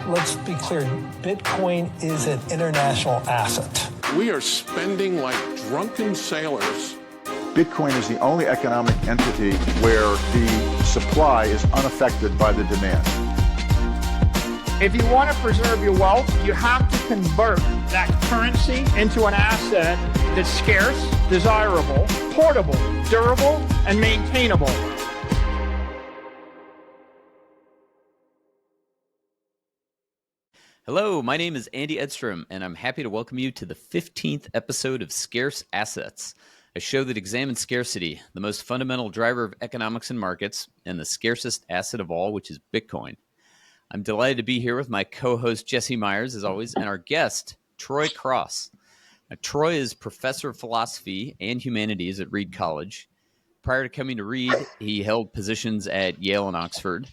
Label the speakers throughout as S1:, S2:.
S1: let's be clear, Bitcoin is an international asset.
S2: We are spending like drunken sailors.
S3: Bitcoin is the only economic entity where the supply is unaffected by the demand.
S4: If you want to preserve your wealth, you have to convert that currency into an asset that's scarce, desirable, portable, durable, and maintainable.
S5: Hello, my name is Andy Edstrom, and I'm happy to welcome you to the 15th episode of Scarce Assets, a show that examines scarcity, the most fundamental driver of economics and markets, and the scarcest asset of all, which is Bitcoin. I'm delighted to be here with my co-host, Jesse Myers, as always, and our guest, Troy Cross. Now, Troy is professor of philosophy and humanities at Reed College. Prior to coming to Reed, he held positions at Yale and Oxford.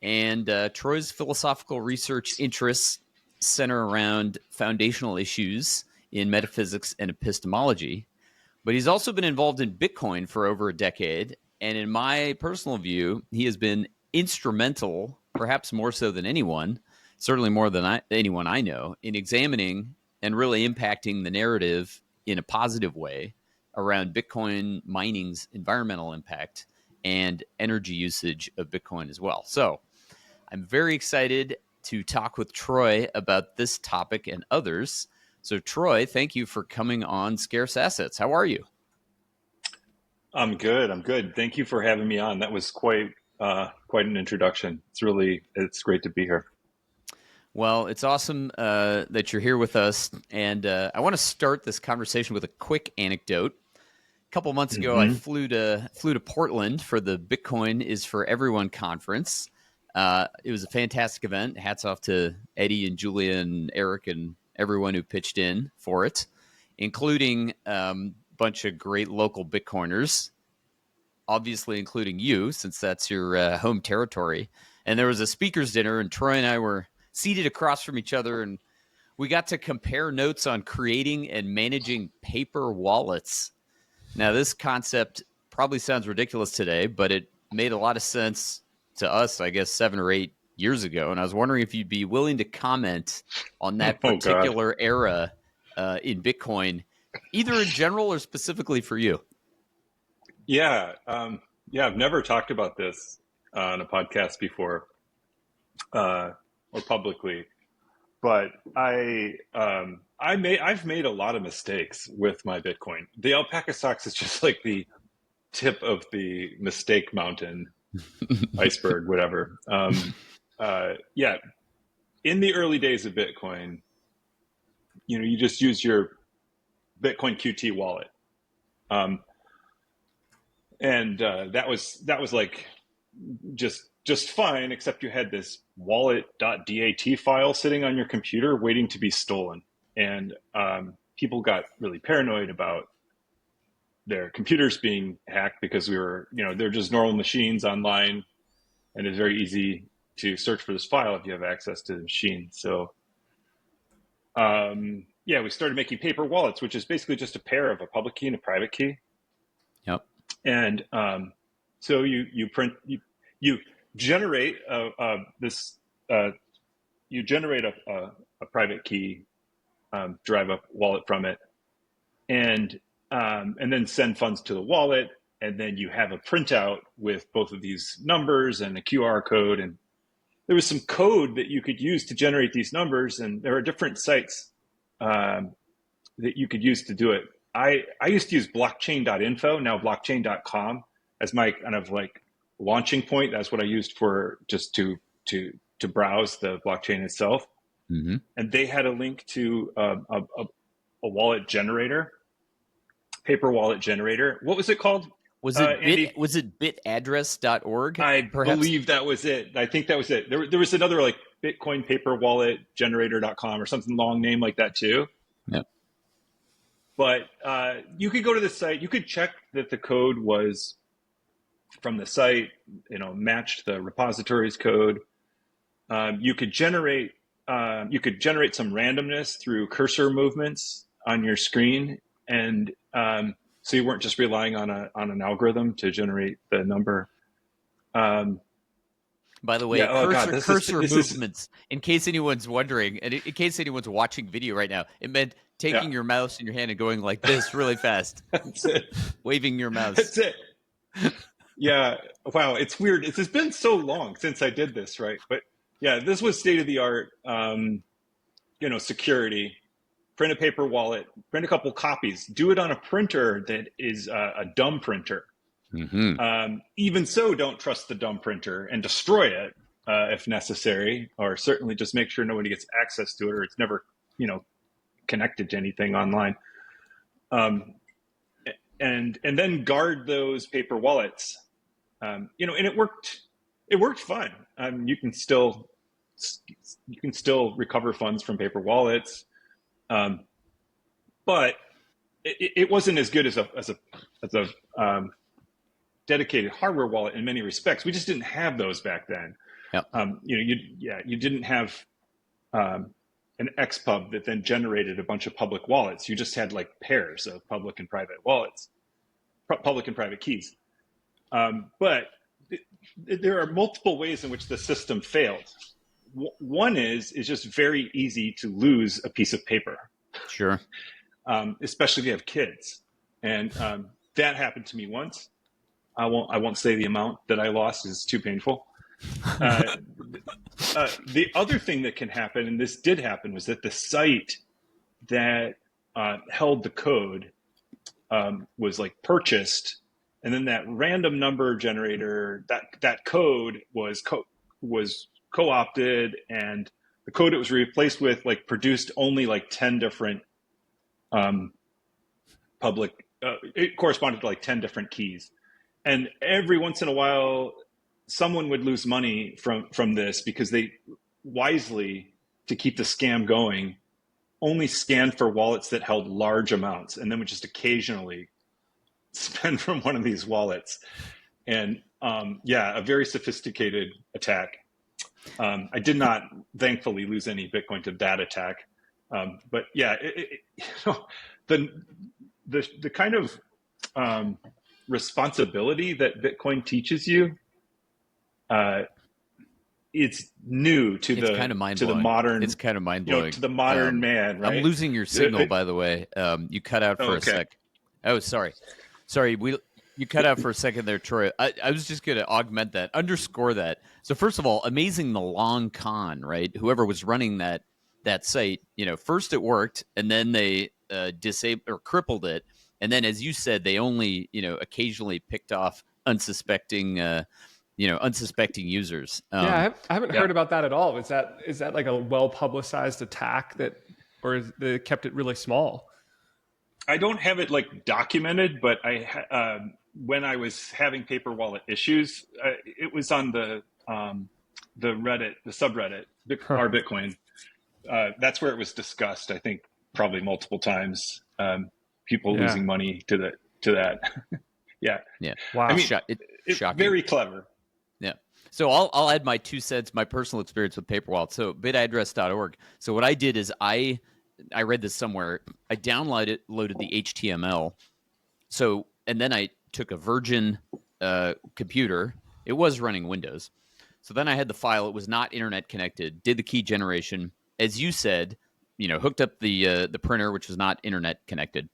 S5: And Troy's philosophical research interests center around foundational issues in metaphysics and epistemology. But he's also been involved in Bitcoin for over a decade. And in my personal view, he has been instrumental, perhaps more so than anyone, certainly more than anyone I know, in examining and really impacting the narrative in a positive way around Bitcoin mining's environmental impact and energy usage of Bitcoin as well. So I'm very excited to talk with Troy about this topic and others. So Troy, thank you for coming on Scarce Assets. How are you?
S6: I'm good. Thank you for having me on. That was quite an introduction. It's great to be here.
S5: Well, it's awesome that you're here with us. And I want to start this conversation with a quick anecdote. A couple months ago, I flew to Portland for the Bitcoin is for Everyone conference. It was a fantastic event. Hats off to Eddie and Julia and Eric and everyone who pitched in for it, including a bunch of great local Bitcoiners, obviously including you, since that's your home territory. And there was a speaker's dinner, and Troy and I were seated across from each other, and we got to compare notes on creating and managing paper wallets. Now, this concept probably sounds ridiculous today, but it made a lot of sense to us, I guess, 7 or 8 years ago. And I was wondering if you'd be willing to comment on that particular era in Bitcoin, either in general or specifically for you.
S6: Yeah. I've never talked about this on a podcast before or publicly, but I've made a lot of mistakes with my Bitcoin. The alpaca socks is just like the tip of the mistake mountain. Iceberg, whatever. In the early days of Bitcoin, you just use your Bitcoin QT wallet, and that was like just fine, except you had this wallet.dat file sitting on your computer waiting to be stolen, and people got really paranoid about their computers being hacked because they're just normal machines online, and it's very easy to search for this file if you have access to the machine. So, we started making paper wallets, which is basically just a pair of a public key and a private key.
S5: Yep.
S6: And so you generate a private key, drive a wallet from it, and then send funds to the wallet. And then you have a printout with both of these numbers and a QR code. And there was some code that you could use to generate these numbers. And there are different sites that you could use to do it. I used to use blockchain.info, now blockchain.com, as my kind of like launching point. That's what I used for just to browse the blockchain itself. Mm-hmm. And they had a link to a wallet generator. Paper wallet generator. What was it called?
S5: Was it bitaddress.org?
S6: I believe that was it. I think that was it. There was another like Bitcoin paper wallet generator.com or something long name like that too.
S5: Yep.
S6: But you could go to the site. You could check that the code was from the site, matched the repository's code. You could generate some randomness through cursor movements on your screen, and so you weren't just relying on an algorithm to generate the number.
S5: By the way,
S6: Yeah, oh God,
S5: cursor
S6: this
S5: movements, in case anyone's wondering, and in case anyone's watching video right now, it meant taking your mouse in your hand and going like this really fast.
S6: That's it.
S5: Waving your mouse.
S6: That's it. Yeah. Wow. It's weird. It's been so long since I did this, right? But yeah, this was state of the art, security. Print a paper wallet, print a couple copies, do it on a printer that is a dumb printer.
S5: Mm-hmm.
S6: Even so, don't trust the dumb printer and destroy it if necessary, or certainly just make sure nobody gets access to it or it's never, connected to anything online. And then guard those paper wallets. And it worked. It worked fine. You can still recover funds from paper wallets. But it wasn't as good as a dedicated hardware wallet in many respects. We just didn't have those back then.
S5: Yep.
S6: You didn't have an XPub that then generated a bunch of public wallets. You just had like pairs of public and private wallets, public and private keys. But there are multiple ways in which the system failed. One is just very easy to lose a piece of paper.
S5: Sure.
S6: Especially if you have kids. And that happened to me once. I won't say the amount that I lost, is too painful. The other thing that can happen, and this did happen, was that the site that held the code was like purchased, and then that random number generator, that code was co-opted, and the code it was replaced with like produced only like 10 different public, it corresponded to like 10 different keys. And every once in a while, someone would lose money from this because they wisely, to keep the scam going, only scanned for wallets that held large amounts, and then would just occasionally spend from one of these wallets. And a very sophisticated attack. I did not, thankfully, lose any Bitcoin to that attack. But yeah, the kind of responsibility that Bitcoin teaches you, it's new to the modern.
S5: It's kind of mind blowing
S6: to the modern man. Right?
S5: I'm losing your signal, by the way. You cut out for a sec. Oh, sorry. You cut out for a second there, Troy. I was just going to augment that, underscore that. So first of all, amazing the long con, right? Whoever was running that site, first it worked, and then they disabled or crippled it, and then, as you said, they only occasionally picked off unsuspecting users.
S7: I haven't heard about that at all. Is that like a well publicized attack or they kept it really small?
S6: I don't have it like documented, but when I was having paper wallet issues, it was on the Reddit, the subreddit, our Bitcoin. That's where it was discussed. I think probably multiple times. People losing money to that. Yeah.
S7: Wow.
S6: I mean, it's
S5: shocking.
S6: Very clever.
S5: Yeah. So I'll add my 2 cents, my personal experience with paper wallets. So bitaddress.org. So what I did is I read this somewhere. I loaded the HTML. So, and then I took a Virgin computer. It was running Windows. So then I had the file. It was not internet connected. Did the key generation, as you said. Hooked up the printer, which was not internet connected,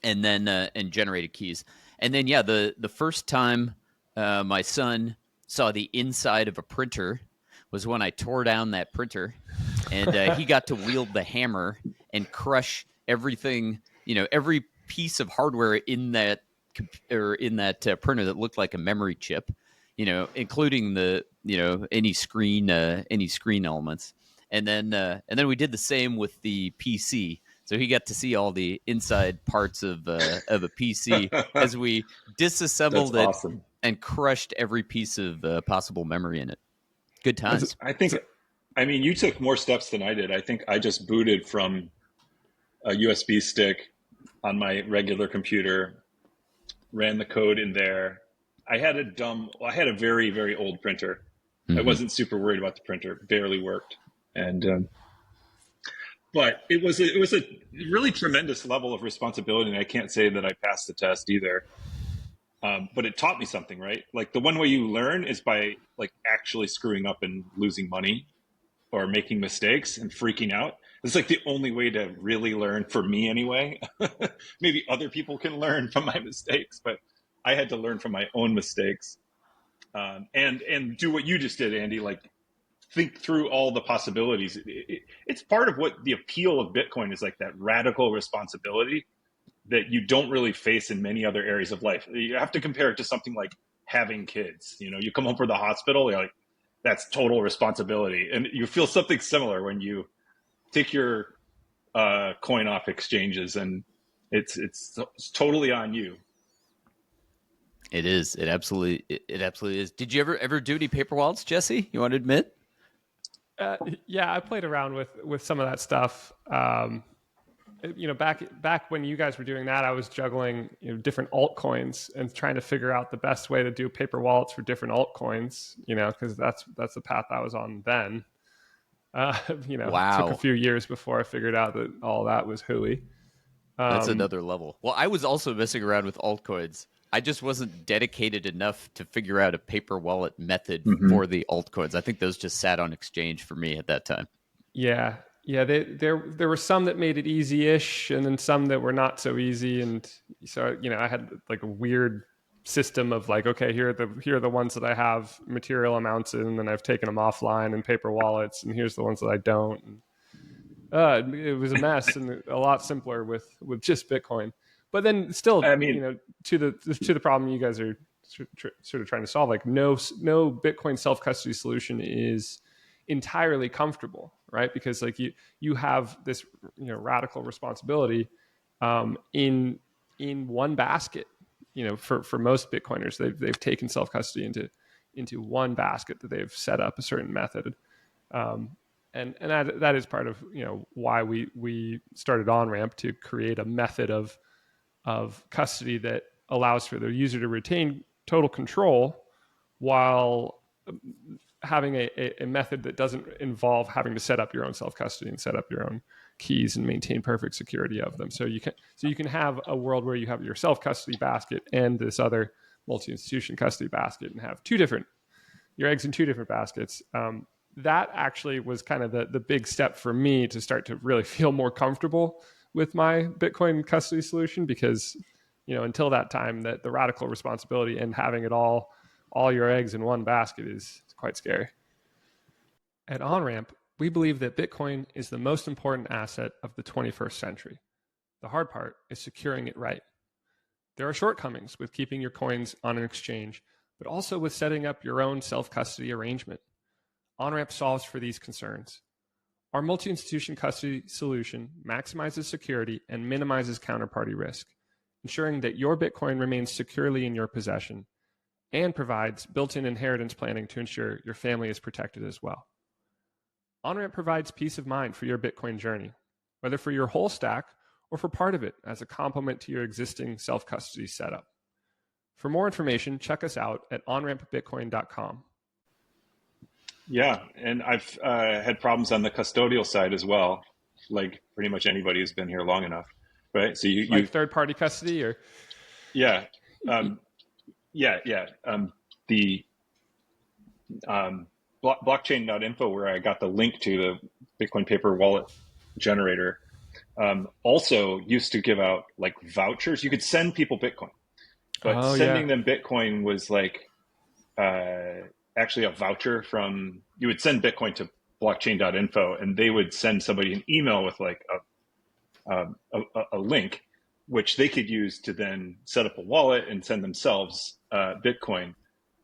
S5: and then and generated keys. And then the first time my son saw the inside of a printer was when I tore down that printer, and he got to wield the hammer and crush everything, every piece of hardware in that printer that looked like a memory chip, including the any screen elements. And then we did the same with the PC. So he got to see all the inside parts of a PC as we disassembled it and crushed every piece of possible memory in it. Good times.
S6: You took more steps than I did. I think I just booted from a USB stick on my regular computer, ran the code in there. I had a very, very old printer. Mm-hmm. I wasn't super worried about the printer. Barely worked. And but it was a really tremendous level of responsibility, and I can't say that I passed the test either. But it taught me something, right? Like the one way you learn is by like actually screwing up and losing money or making mistakes and freaking out. It's like the only way to really learn, for me anyway. Maybe other people can learn from my mistakes, but I had to learn from my own mistakes, and do what you just did, Andy. Like think through all the possibilities. It's part of what the appeal of Bitcoin is, like that radical responsibility that you don't really face in many other areas of life. You have to compare it to something like having kids. You know, you come home from the hospital, you're like, that's total responsibility. And you feel something similar when you take your coin off exchanges, and it's totally on you.
S5: It is. It absolutely is. Did you ever do any paper wallets, Jesse? You want to admit?
S7: Yeah, I played around with some of that stuff. Back when you guys were doing that, I was juggling different altcoins and trying to figure out the best way to do paper wallets for different altcoins. Because that's the path I was on then.
S5: Wow.
S7: It took a few years before I figured out that all that was hooey.
S5: That's another level. Well, I was also messing around with altcoins. I just wasn't dedicated enough to figure out a paper wallet method for the altcoins. I think those just sat on exchange for me at that time.
S7: Yeah. There were some that made it easy-ish, and then some that were not so easy. And so, I had like a weird system of like, okay, here are the ones that I have material amounts in, and then I've taken them offline in paper wallets, and here's the ones that I don't. And, it was a mess and a lot simpler with just Bitcoin. But then still,
S6: I mean,
S7: to the problem you guys are sort of trying to solve, like no Bitcoin self-custody solution is entirely comfortable, right? Because like you have this radical responsibility in one basket. For most Bitcoiners, they've taken self-custody into one basket that they've set up a certain method. And that is part of why we started Onramp, to create a method of custody that allows for the user to retain total control while having a method that doesn't involve having to set up your own self-custody and set up your own keys and maintain perfect security of them. So you can have a world where you have your self-custody basket and this other multi-institution custody basket, and have your eggs in two different baskets. That actually was kind of the big step for me to start to really feel more comfortable with my Bitcoin custody solution, because until that time, that the radical responsibility and having it all your eggs in one basket is quite scary. At Onramp, we believe that Bitcoin is the most important asset of the 21st century. The hard part is securing it right. There are shortcomings with keeping your coins on an exchange, but also with setting up your own self-custody arrangement. Onramp solves for these concerns. Our multi-institution custody solution maximizes security and minimizes counterparty risk, ensuring that your Bitcoin remains securely in your possession, and provides built-in inheritance planning to ensure your family is protected as well. Onramp provides peace of mind for your Bitcoin journey, whether for your whole stack or for part of it as a complement to your existing self-custody setup. For more information, check us out at onrampbitcoin.com.
S6: Yeah, and I've had problems on the custodial side as well, like pretty much anybody who's been here long enough, right? So you
S7: third-party custody, or
S6: the blockchain.info, where I got the link to the Bitcoin paper wallet generator, also used to give out like vouchers. You could send people Bitcoin, but sending them Bitcoin was like actually a voucher from, you would send Bitcoin to blockchain.info, and they would send somebody an email with like a link, which they could use to then set up a wallet and send themselves Bitcoin.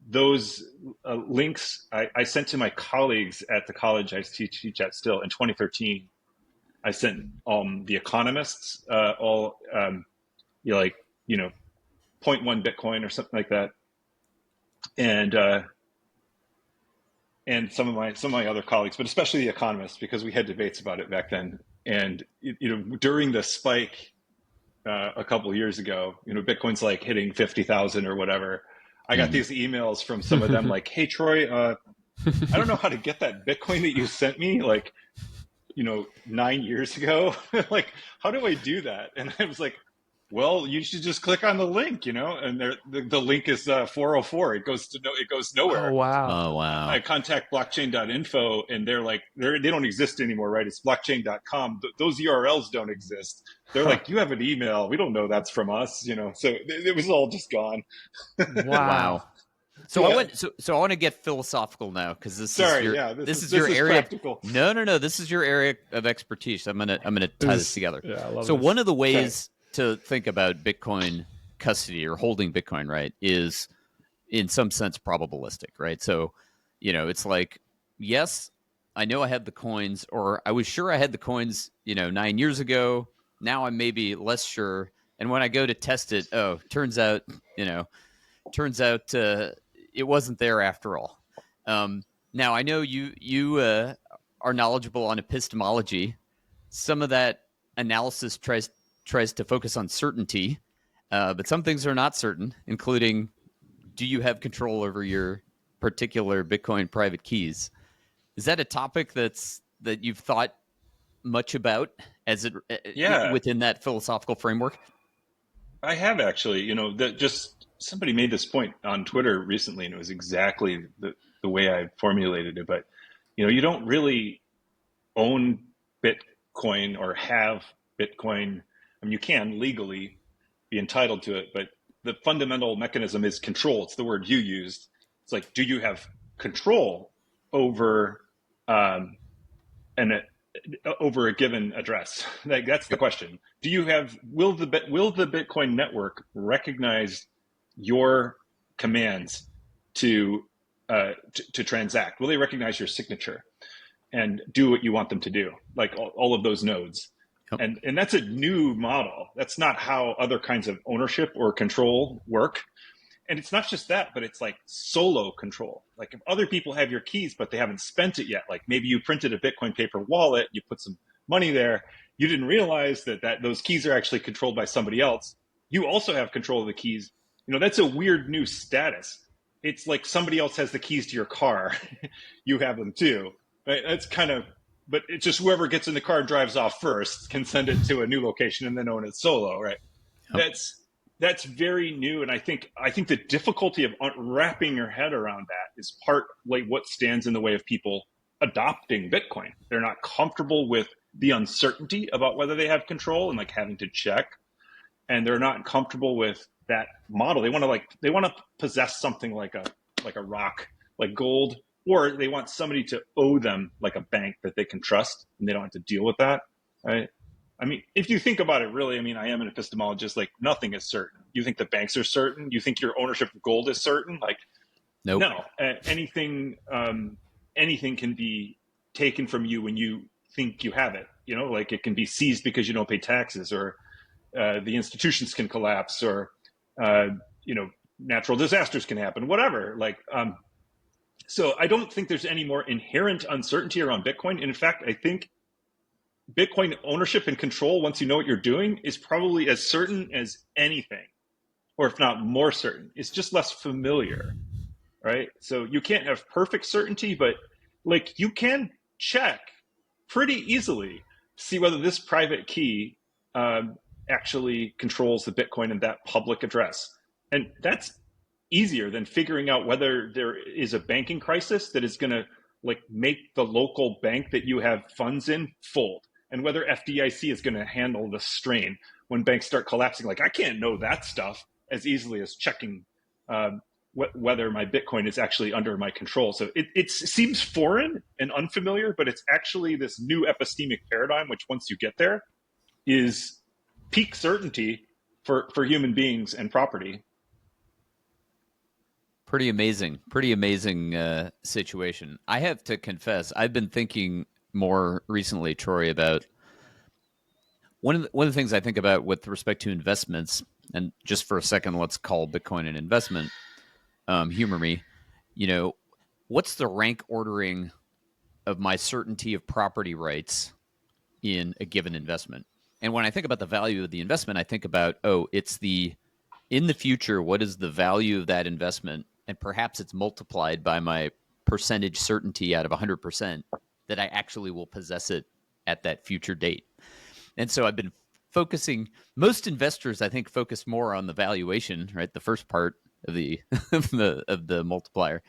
S6: Those links I sent to my colleagues at the college I teach at still in 2013. I sent the economists all 0.1 Bitcoin or something like that, and some of my other colleagues, but especially the economists, because we had debates about it back then. And during the spike a couple of years ago, Bitcoin's like hitting 50,000 or whatever. I got these emails from some of them like, "Hey Troy, I don't know how to get that Bitcoin that you sent me like 9 years ago. Like, how do I do that?" And I was like, Well, you should just click on the link, and the link is 404. It goes nowhere.
S7: Oh wow.
S5: Oh, wow.
S6: I contact blockchain.info and they're like, they don't exist anymore, right? It's blockchain.com. Those URLs don't exist. They're like, you have an email. We don't know that's from us, So it was all just gone.
S7: Wow.
S5: So I want to get philosophical now, because this is your area.
S6: Practical.
S5: No. This is your area of expertise. I'm gonna tie this together.
S7: Yeah, I love
S5: so
S7: this.
S5: one of the ways to think about Bitcoin custody or holding Bitcoin, right, is in some sense probabilistic, right? So, it's like, yes, I know I had the coins, or I was sure I had the coins, 9 years ago. Now I'm maybe less sure, and when I go to test it, turns out it wasn't there after all. Now I know you are knowledgeable on epistemology. Some of that analysis tries to focus on certainty, but some things are not certain, including, do you have control over your particular Bitcoin private keys? Is that a topic that you've thought much about within that philosophical framework?
S6: I have actually, just somebody made this point on Twitter recently, and it was exactly the way I formulated it. But, you don't really own Bitcoin or have Bitcoin. I mean, you can legally be entitled to it, but the fundamental mechanism is control. It's the word you used. It's like, do you have control over over a given address? Like, that's the question. Will the Bitcoin network recognize your commands to transact? Will they recognize your signature and do what you want them to do? Like all of those nodes. Yep. And that's a new model. That's not how other kinds of ownership or control work. And it's not just that, but it's like solo control. Like, if other people have your keys, but they haven't spent it yet, like maybe you printed a Bitcoin paper wallet, you put some money there, you didn't realize that those keys are actually controlled by somebody else. You also have control of the keys. That's a weird new status. It's like somebody else has the keys to your car. You have them too. Right? That's but it's just whoever gets in the car and drives off first can send it to a new location and then own it solo, right? Yep. That's very new, and I think the difficulty of wrapping your head around that is part like what stands in the way of people adopting Bitcoin. They're not comfortable with the uncertainty about whether they have control and like having to check, and they're not comfortable with that model. They want to possess something like a rock, like gold, or they want somebody to owe them, like a bank that they can trust, and they don't have to deal with that. Right? I mean, if you think about it, really, I am an epistemologist. Like, nothing is certain. You think the banks are certain? You think your ownership of gold is certain? Like,
S5: nope.
S6: No. Anything can be taken from you when you think you have it. Like, it can be seized because you don't pay taxes, or the institutions can collapse, or natural disasters can happen. Whatever. Like, so I don't think there's any more inherent uncertainty around Bitcoin. In fact, I think Bitcoin ownership and control, once you know what you're doing, is probably as certain as anything, or if not more certain. It's just less familiar, right? So you can't have perfect certainty, but like, you can check pretty easily, see whether this private key actually controls the Bitcoin in that public address. And that's easier than figuring out whether there is a banking crisis that is going to like make the local bank that you have funds in fold, and whether FDIC is going to handle the strain when banks start collapsing. Like, I can't know that stuff as easily as checking whether my Bitcoin is actually under my control. So it seems foreign and unfamiliar, but it's actually this new epistemic paradigm, which once you get there is peak certainty for human beings and property.
S5: Pretty amazing situation. I have to confess, I've been thinking more recently, Troy, about one of the things I think about with respect to investments. And just for a second, let's call Bitcoin an investment. Humor me. What's the rank ordering of my certainty of property rights in a given investment? And when I think about the value of the investment, I think about, in the future, what is the value of that investment? And perhaps it's multiplied by my percentage certainty out of 100% that I actually will possess it at that future date. And so I've been most investors, I think, focus more on the valuation, right? The first part of the of the multiplier.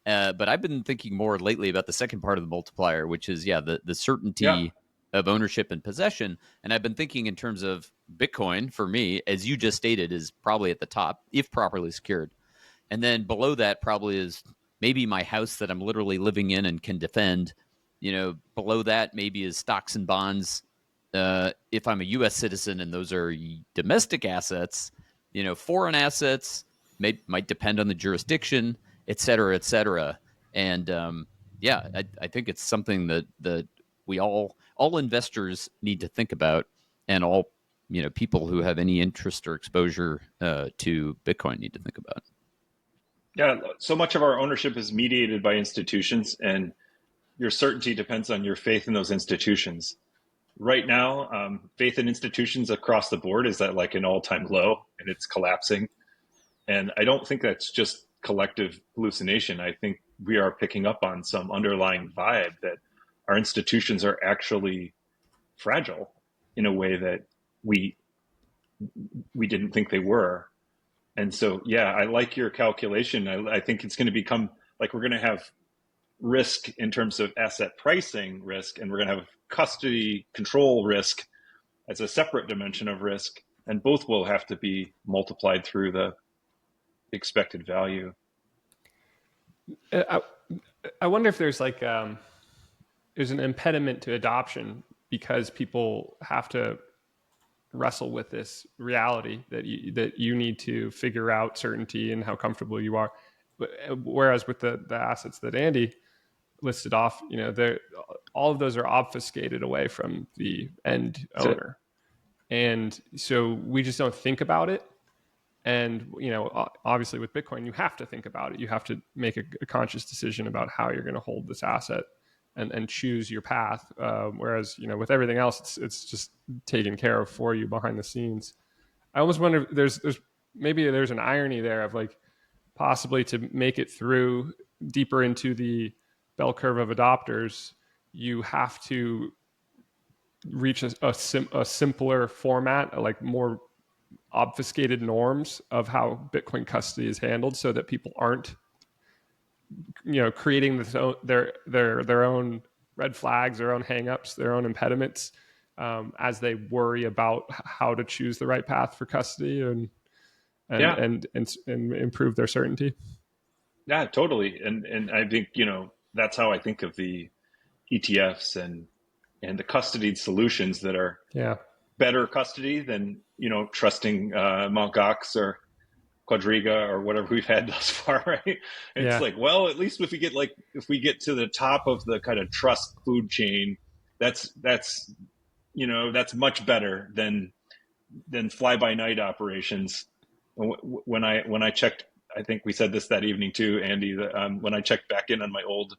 S5: But I've been thinking more lately about the second part of the multiplier, which is the certainty of ownership and possession. And I've been thinking in terms of Bitcoin, for me, as you just stated, is probably at the top if properly secured. And then below that probably is maybe my house that I'm literally living in and can defend. Below that maybe is stocks and bonds. If I'm a U.S. citizen and those are domestic assets, foreign assets might depend on the jurisdiction, et cetera, et cetera. And I think it's something that we all investors need to think about, and all people who have any interest or exposure to Bitcoin need to think about.
S6: Yeah, so much of our ownership is mediated by institutions, and your certainty depends on your faith in those institutions. Right now, faith in institutions across the board is at like an all-time low, and it's collapsing. And I don't think that's just collective hallucination. I think we are picking up on some underlying vibe that our institutions are actually fragile in a way that we didn't think they were. And so, I like your calculation. I think it's going to become like we're going to have risk in terms of asset pricing risk, and we're going to have custody control risk as a separate dimension of risk, and both will have to be multiplied through the expected value.
S7: I wonder if there's there's an impediment to adoption because people have to wrestle with this reality that you need to figure out certainty and how comfortable you are. Whereas with the assets that Andy listed off, all of those are obfuscated away from the end owner. And so we just don't think about it. And, obviously with Bitcoin, you have to think about it. You have to make a conscious decision about how you're going to hold this asset and choose your path. Whereas, with everything else, it's just taken care of for you behind the scenes. I almost wonder if there's an irony there of possibly to make it through deeper into the bell curve of adopters, you have to reach a simpler format, more obfuscated norms of how Bitcoin custody is handled, so that people aren't creating their own red flags, their own hangups, their own impediments as they worry about how to choose the right path for custody and improve their certainty.
S6: Yeah, totally. And I think that's how I think of the ETFs and the custodied solutions that are better custody than trusting Mt. Gox or Quadriga or whatever we've had thus far, right? And it's at least if we get to the top of the kind of trust food chain, that's much better than fly by night operations. When I checked, I think we said this that evening too, Andy, that when I checked back in on my old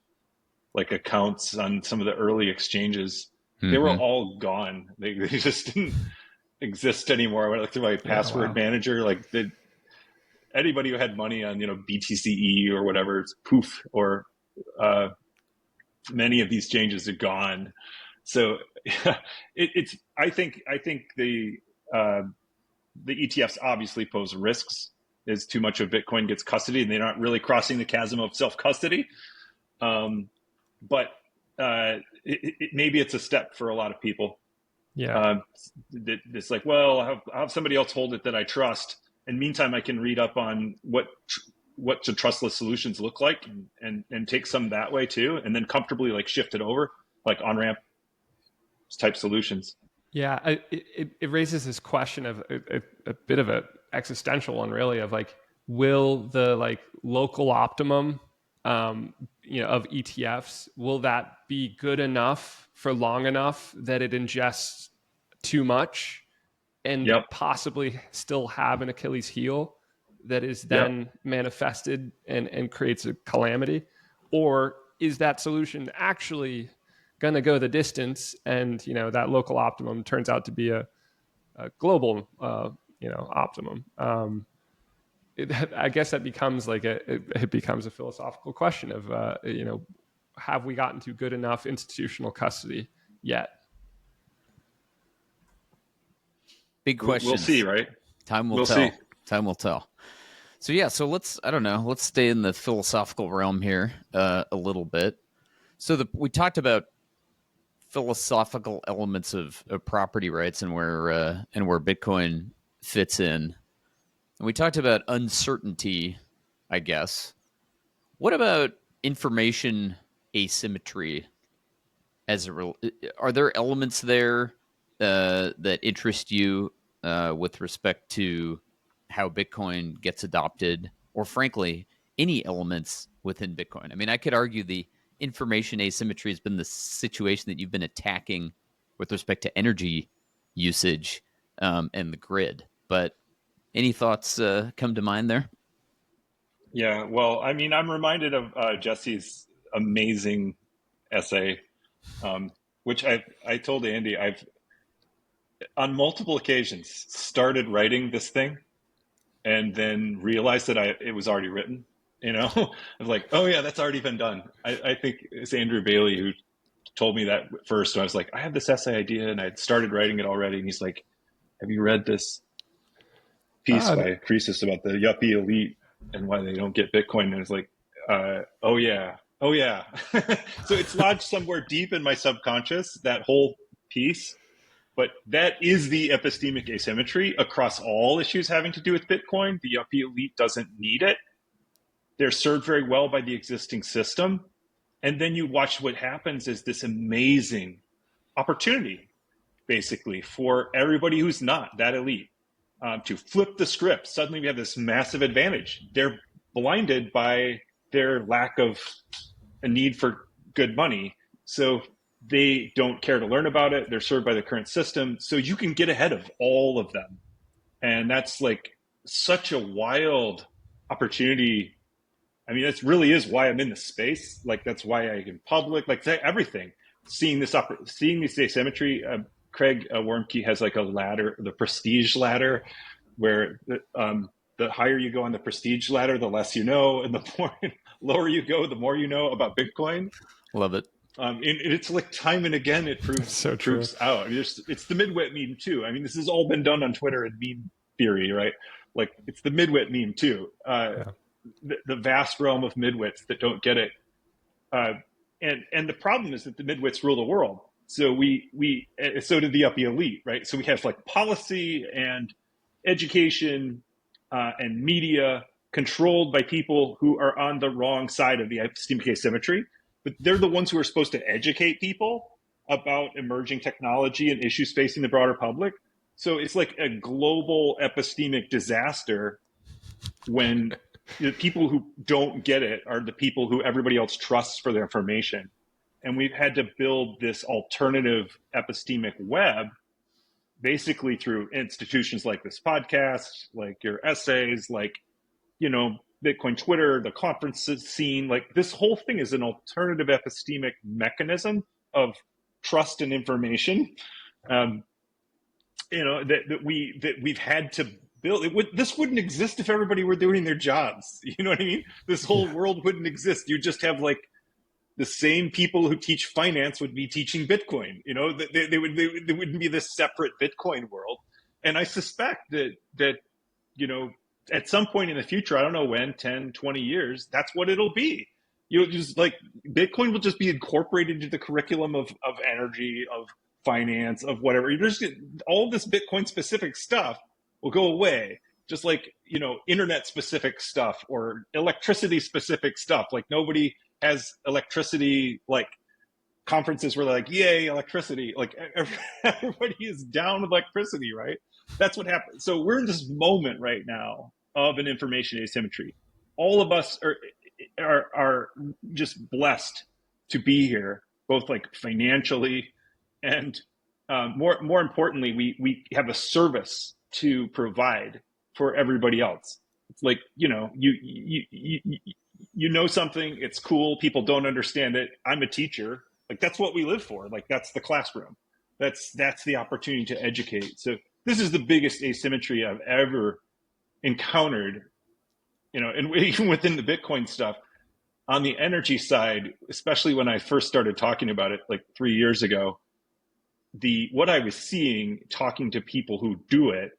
S6: accounts on some of the early exchanges, they were all gone. They just didn't exist anymore. When I looked at my password manager, anybody who had money on BTCE or whatever, it's poof, or many of these changes are gone. So I think the ETFs obviously pose risks as too much of Bitcoin gets custody, and they're not really crossing the chasm of self-custody. But maybe it's a step for a lot of people. Yeah. It's I'll have somebody else hold it that I trust. And meantime, I can read up on what the trustless solutions look like and take some that way too. And then comfortably shift it over Onramp type solutions.
S7: Yeah. It raises this question of a bit of an existential one, really, of will the local optimum of ETFs, will that be good enough for long enough that it ingests too much and possibly still have an Achilles heel that is then manifested and creates a calamity? Or is that solution actually going to go the distance, and that local optimum turns out to be a global optimum? I guess that becomes it becomes a philosophical question of have we gotten to good enough institutional custody yet?
S5: Big questions.
S6: We'll see, right?
S5: Time will tell. Time will tell. So yeah, so let's stay in the philosophical realm here a little bit. So we talked about philosophical elements of property rights and where Bitcoin fits in. And we talked about uncertainty, I guess. What about information asymmetry? Are there elements there that interest you with respect to how Bitcoin gets adopted, or frankly, any elements within Bitcoin? I mean, I could argue the information asymmetry has been the situation that you've been attacking with respect to energy usage and the grid. But any thoughts come to mind there?
S6: Yeah, well, I mean, I'm reminded of Jesse's amazing essay, which I told Andy I've on multiple occasions started writing this thing and then realized that it was already written. I was like, oh yeah, that's already been done. I think it's Andrew Bailey who told me that first. And I was like, I have this essay idea and I'd started writing it already. And he's like, have you read this piece by Croesus about the yuppie elite and why they don't get Bitcoin? And I was like, oh yeah. So it's lodged somewhere deep in my subconscious, that whole piece. But that is the epistemic asymmetry across all issues having to do with Bitcoin. The yuppie elite doesn't need it. They're served very well by the existing system. And then you watch what happens is this amazing opportunity, basically, for everybody who's not that elite to flip the script. Suddenly we have this massive advantage. They're blinded by their lack of a need for good money. So they don't care to learn about it. They're served by the current system. So you can get ahead of all of them. And that's like such a wild opportunity. I mean, that really is why I'm in the space. Like, that's why I can public, like everything, seeing this asymmetry. Craig Wormke has like a ladder, the prestige ladder, where the higher you go on the prestige ladder, the less you know. And the more lower you go, the more you know about Bitcoin.
S5: Love it.
S6: And it's like time and again, it proves out. I mean, it's the midwit meme too. I mean, this has all been done on Twitter and meme theory, right? Like, it's the midwit meme too. The vast realm of midwits that don't get it. And the problem is that the midwits rule the world. So so did the yuppie elite, right? So we have like policy and education and media controlled by people who are on the wrong side of the epistemic asymmetry. But they're the ones who are supposed to educate people about emerging technology and issues facing the broader public. So it's like a global epistemic disaster when the people who don't get it are the people who everybody else trusts for their information. And we've had to build this alternative epistemic web, basically through institutions like this podcast, like your essays, like, Bitcoin Twitter, the conference scene. Like, this whole thing is an alternative epistemic mechanism of trust and information, that we've had to build. This wouldn't exist if everybody were doing their jobs. You know what I mean? This whole world wouldn't exist. You just have like the same people who teach finance would be teaching Bitcoin. They wouldn't be this separate Bitcoin world. And I suspect that at some point in the future, I don't know when, 10, 20 years, that's what it'll be. You'll just like Bitcoin will just be incorporated into the curriculum of energy, of finance, of whatever. All this Bitcoin specific stuff will go away. Just like, internet specific stuff or electricity specific stuff. Like, nobody has electricity, like conferences where they're like, yay, electricity. Like, everybody is down with electricity, right? That's what happened. So we're in this moment right now of an information asymmetry. All of us are just blessed to be here, both like financially and more importantly, we have a service to provide for everybody else. It's like, you know something, it's cool, people don't understand it. I'm a teacher. Like, that's what we live for. Like, that's the classroom. That's the opportunity to educate. So this is the biggest asymmetry I've ever encountered, and even within the Bitcoin stuff. On the energy side, especially when I first started talking about it like 3 years ago, what I was seeing talking to people who do it,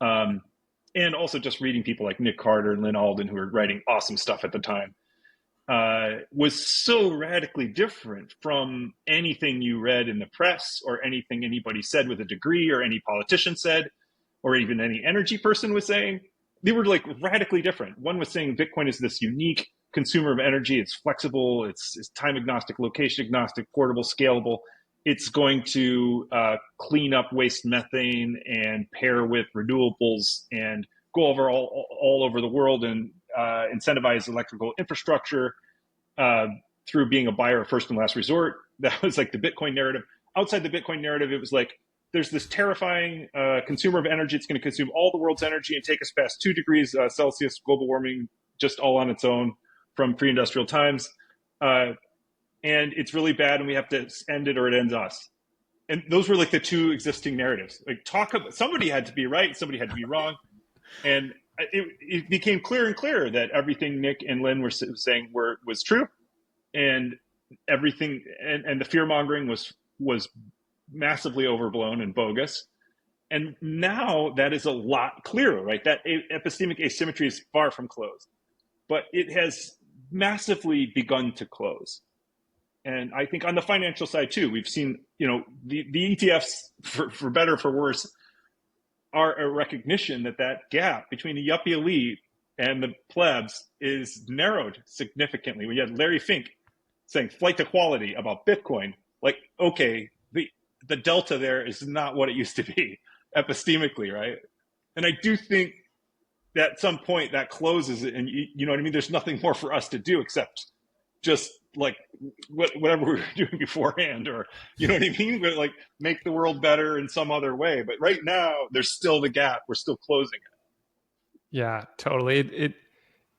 S6: and also just reading people like Nick Carter and Lynn Alden, who were writing awesome stuff at the time, was so radically different from anything you read in the press or anything anybody said with a degree or any politician said or even any energy person was saying. They were like radically different. One was saying Bitcoin is this unique consumer of energy. It's flexible. It's time agnostic, location agnostic, portable, scalable. It's going to clean up waste methane and pair with renewables and go over all over the world and incentivize electrical infrastructure through being a buyer of first and last resort. That was like the Bitcoin narrative. Outside the Bitcoin narrative, it was like, there's this terrifying consumer of energy. It's going to consume all the world's energy and take us past 2 degrees Celsius global warming just all on its own from pre-industrial times. And it's really bad and we have to end it or it ends us. And those were like the 2 existing narratives. Like somebody had to be right, somebody had to be wrong. And it became clearer and clearer that everything Nick and Lynn were saying was true. And everything, and the fear mongering was massively overblown and bogus. And now that is a lot clearer, right? That epistemic asymmetry is far from closed, but it has massively begun to close. And I think on the financial side too, we've seen, the ETFs, for better or for worse, are a recognition that gap between the yuppie elite and the plebs is narrowed significantly. We had Larry Fink saying flight to quality about Bitcoin. Like, okay, the delta there is not what it used to be epistemically, right? And I do think that at some point that closes it, and you know what I mean? There's nothing more for us to do except just like whatever we were doing beforehand, or you know what I mean? But like make the world better in some other way. But right now there's still the gap. We're still closing it.
S7: Yeah, totally.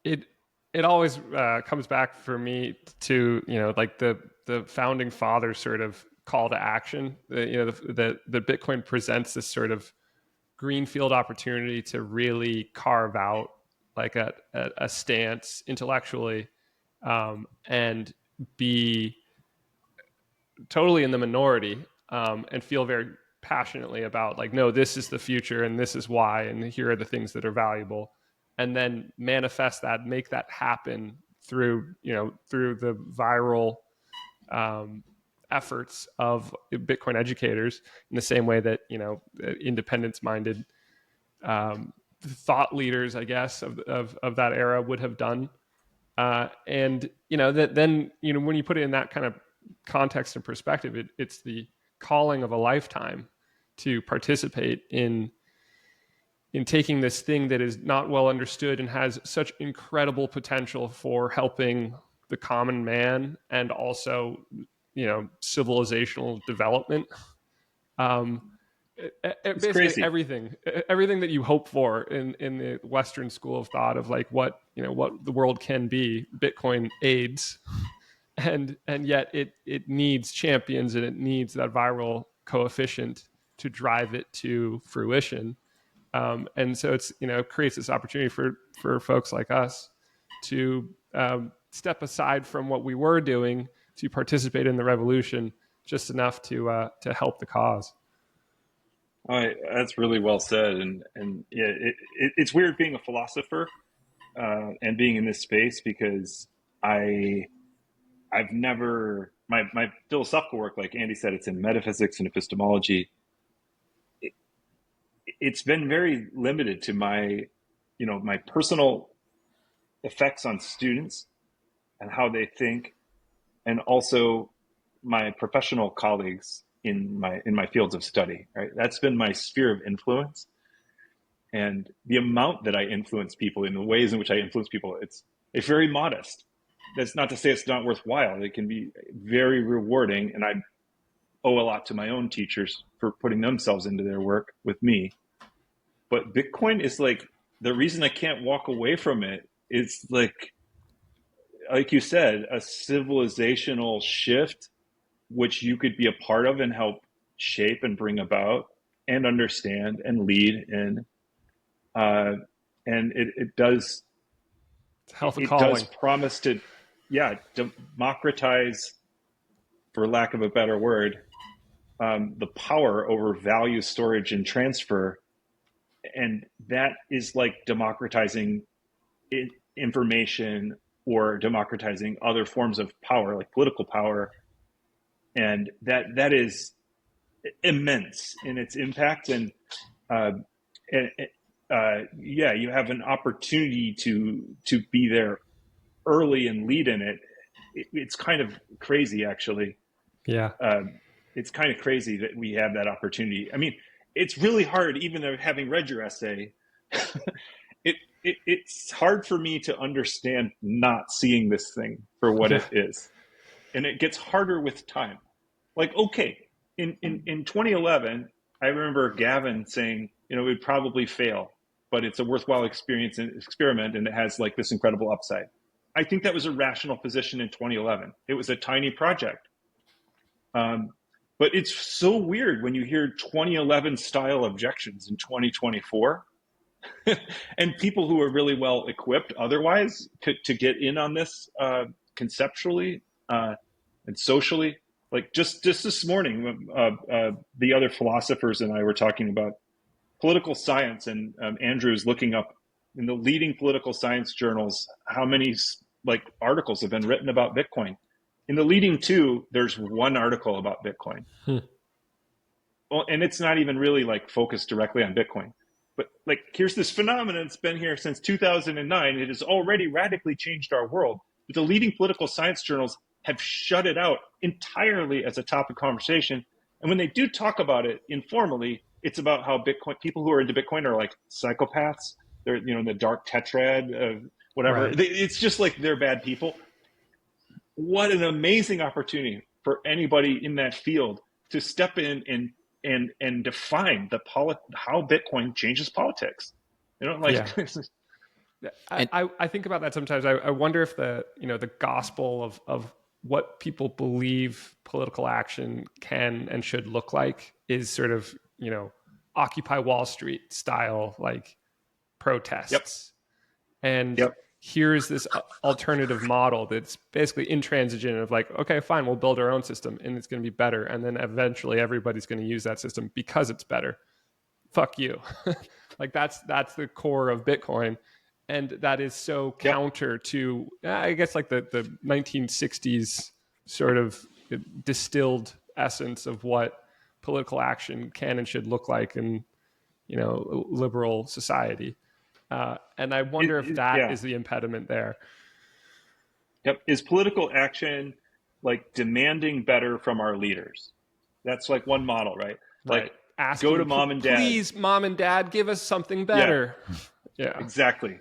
S7: It always comes back for me to, like the founding fathers sort of call to action. The Bitcoin presents this sort of greenfield opportunity to really carve out like a stance intellectually, and be totally in the minority, and feel very passionately about like, no, this is the future and this is why, and here are the things that are valuable, and then manifest that, make that happen through the viral efforts of Bitcoin educators, in the same way that independence-minded thought leaders, I guess, of that era would have done. And then when you put it in that kind of context and perspective, it's the calling of a lifetime to participate in taking this thing that is not well understood and has such incredible potential for helping the common man and also civilizational development. Basically
S6: crazy.
S7: everything that you hope for in the Western school of thought of like what the world can be, Bitcoin aids, and yet it needs champions, and it needs that viral coefficient to drive it to fruition. And so it's creates this opportunity for folks like us to step aside from what we were doing to participate in the revolution just enough to help the cause.
S6: All right, that's really well said, and yeah, it's weird being a philosopher and being in this space, because I've never my philosophical work, like Andy said, it's in metaphysics and epistemology. It's been very limited to my my personal effects on students and how they think, and also my professional colleagues in my fields of study, right? That's been my sphere of influence. And the amount that I influence people, in the ways in which I influence people, it's very modest. That's not to say it's not worthwhile. It can be very rewarding. And I owe a lot to my own teachers for putting themselves into their work with me. But Bitcoin is like, the reason I can't walk away from it is like you said, a civilizational shift which you could be a part of and help shape and bring about and understand and lead in. And it does,
S7: It's a hell of a
S6: it
S7: calling.
S6: does promise to, democratize, for lack of a better word, the power over value, storage, and transfer. And that is like democratizing information or democratizing other forms of power, like political power. And that is immense in its impact. And yeah, you have an opportunity to be there early and lead in it. It's kind of crazy, actually.
S7: Yeah.
S6: It's kind of crazy that we have that opportunity. I mean, it's really hard, even though having read your essay, it's hard for me to understand not seeing this thing for what it is. And it gets harder with time. Like, okay, in 2011, I remember Gavin saying, it would probably fail, but it's a worthwhile experiment, and it has like this incredible upside. I think that was a rational position in 2011. It was a tiny project. But it's so weird when you hear 2011 style objections in 2024 and people who are really well equipped otherwise to get in on this conceptually and socially. Like just this morning, the other philosophers and I were talking about political science, and Andrew's looking up in the leading political science journals how many like articles have been written about Bitcoin. In the leading two, there's one article about Bitcoin. Well, and it's not even really like focused directly on Bitcoin. But like, here's this phenomenon that's been here since 2009. It has already radically changed our world. But the leading political science journals have shut it out entirely as a topic of conversation. And when they do talk about it informally, it's about how Bitcoin, people who are into Bitcoin are like psychopaths. They're, in the dark tetrad of whatever.
S7: Right.
S6: It's just like they're bad people. What an amazing opportunity for anybody in that field to step in and define how Bitcoin changes politics.
S7: I think about that sometimes. I wonder if the gospel of what people believe political action can and should look like is sort of, Occupy Wall Street style, like protests.
S6: Yep.
S7: And here's this alternative model that's basically intransigent of like, okay, fine, we'll build our own system and it's going to be better. And then eventually everybody's going to use that system because it's better. Fuck you. Like that's the core of Bitcoin. And that is so counter to, I guess, like the 1960s sort of distilled essence of what political action can and should look like in, liberal society. And I wonder if that is the impediment there.
S6: Yep. Is political action like demanding better from our leaders? That's like one model, right?
S7: Right.
S6: Like
S7: asking,
S6: go to mom and dad.
S7: Please, mom and dad, give us something better. Yeah.
S6: Exactly.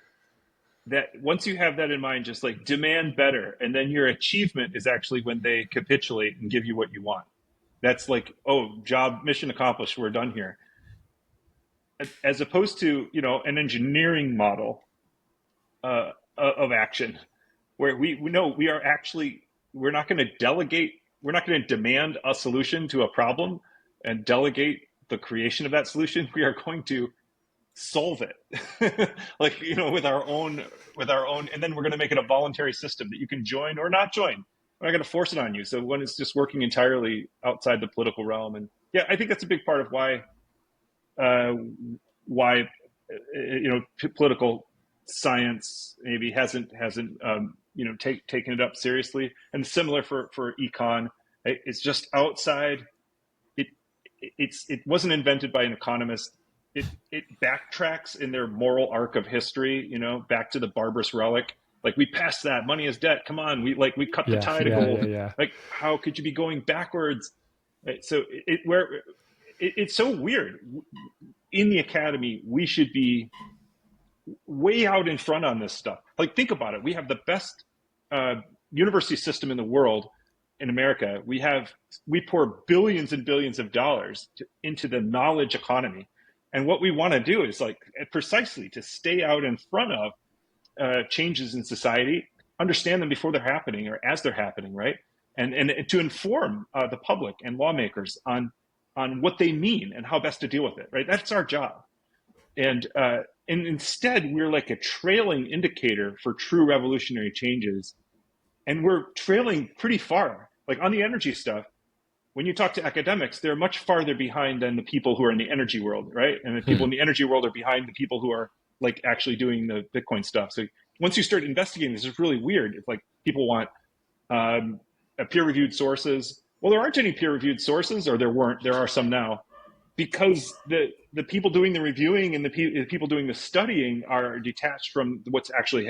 S6: That once you have that in mind, just like demand better. And then your achievement is actually when they capitulate and give you what you want. That's like, mission accomplished. We're done here. As opposed to, an engineering model of action where we know we're not going to delegate, we're not going to demand a solution to a problem and delegate the creation of that solution. We are going to solve it with our own, and then we're going to make it a voluntary system that you can join or not join. We're not going to force it on you. So when it's just working entirely outside the political realm. And I think that's a big part of why political science maybe hasn't taken it up seriously. And similar for econ, it's just outside. It wasn't invented by an economist. It backtracks in their moral arc of history, back to the barbarous relic. Like, we passed that, money is debt. Come on, we cut the tide of gold. Like, how could you be going backwards? Right? So it's so weird. In the academy, we should be way out in front on this stuff. Like, think about it. We have the best university system in the world. In America, we pour billions and billions of dollars into the knowledge economy. And what we want to do is precisely to stay out in front of changes in society, understand them before they're happening or as they're happening, right? And to inform the public and lawmakers on what they mean and how best to deal with it, right? That's our job. And instead, we're like a trailing indicator for true revolutionary changes. And we're trailing pretty far. Like on the energy stuff, when you talk to academics, they're much farther behind than the people who are in the energy world, right? And the people in the energy world are behind the people who are like actually doing the Bitcoin stuff. So once you start investigating this, it's really weird. If like people want peer-reviewed sources, well, there aren't any peer-reviewed sources, or there weren't. There are some now, because the people doing the reviewing and the people doing the studying are detached from what's actually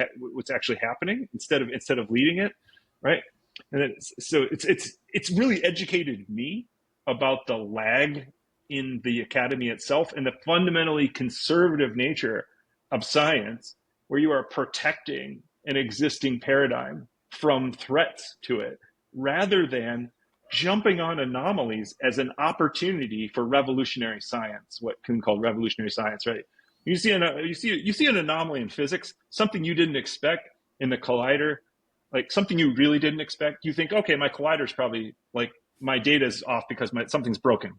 S6: happening instead of leading it, right? And so it's really educated me about the lag in the academy itself and the fundamentally conservative nature of science, where you are protecting an existing paradigm from threats to it, rather than jumping on anomalies as an opportunity for revolutionary science, what can be called revolutionary science, right? You see an anomaly in physics, something you didn't expect in the collider, like something you really didn't expect. You think, okay, my collider's probably like my data's off because something's broken,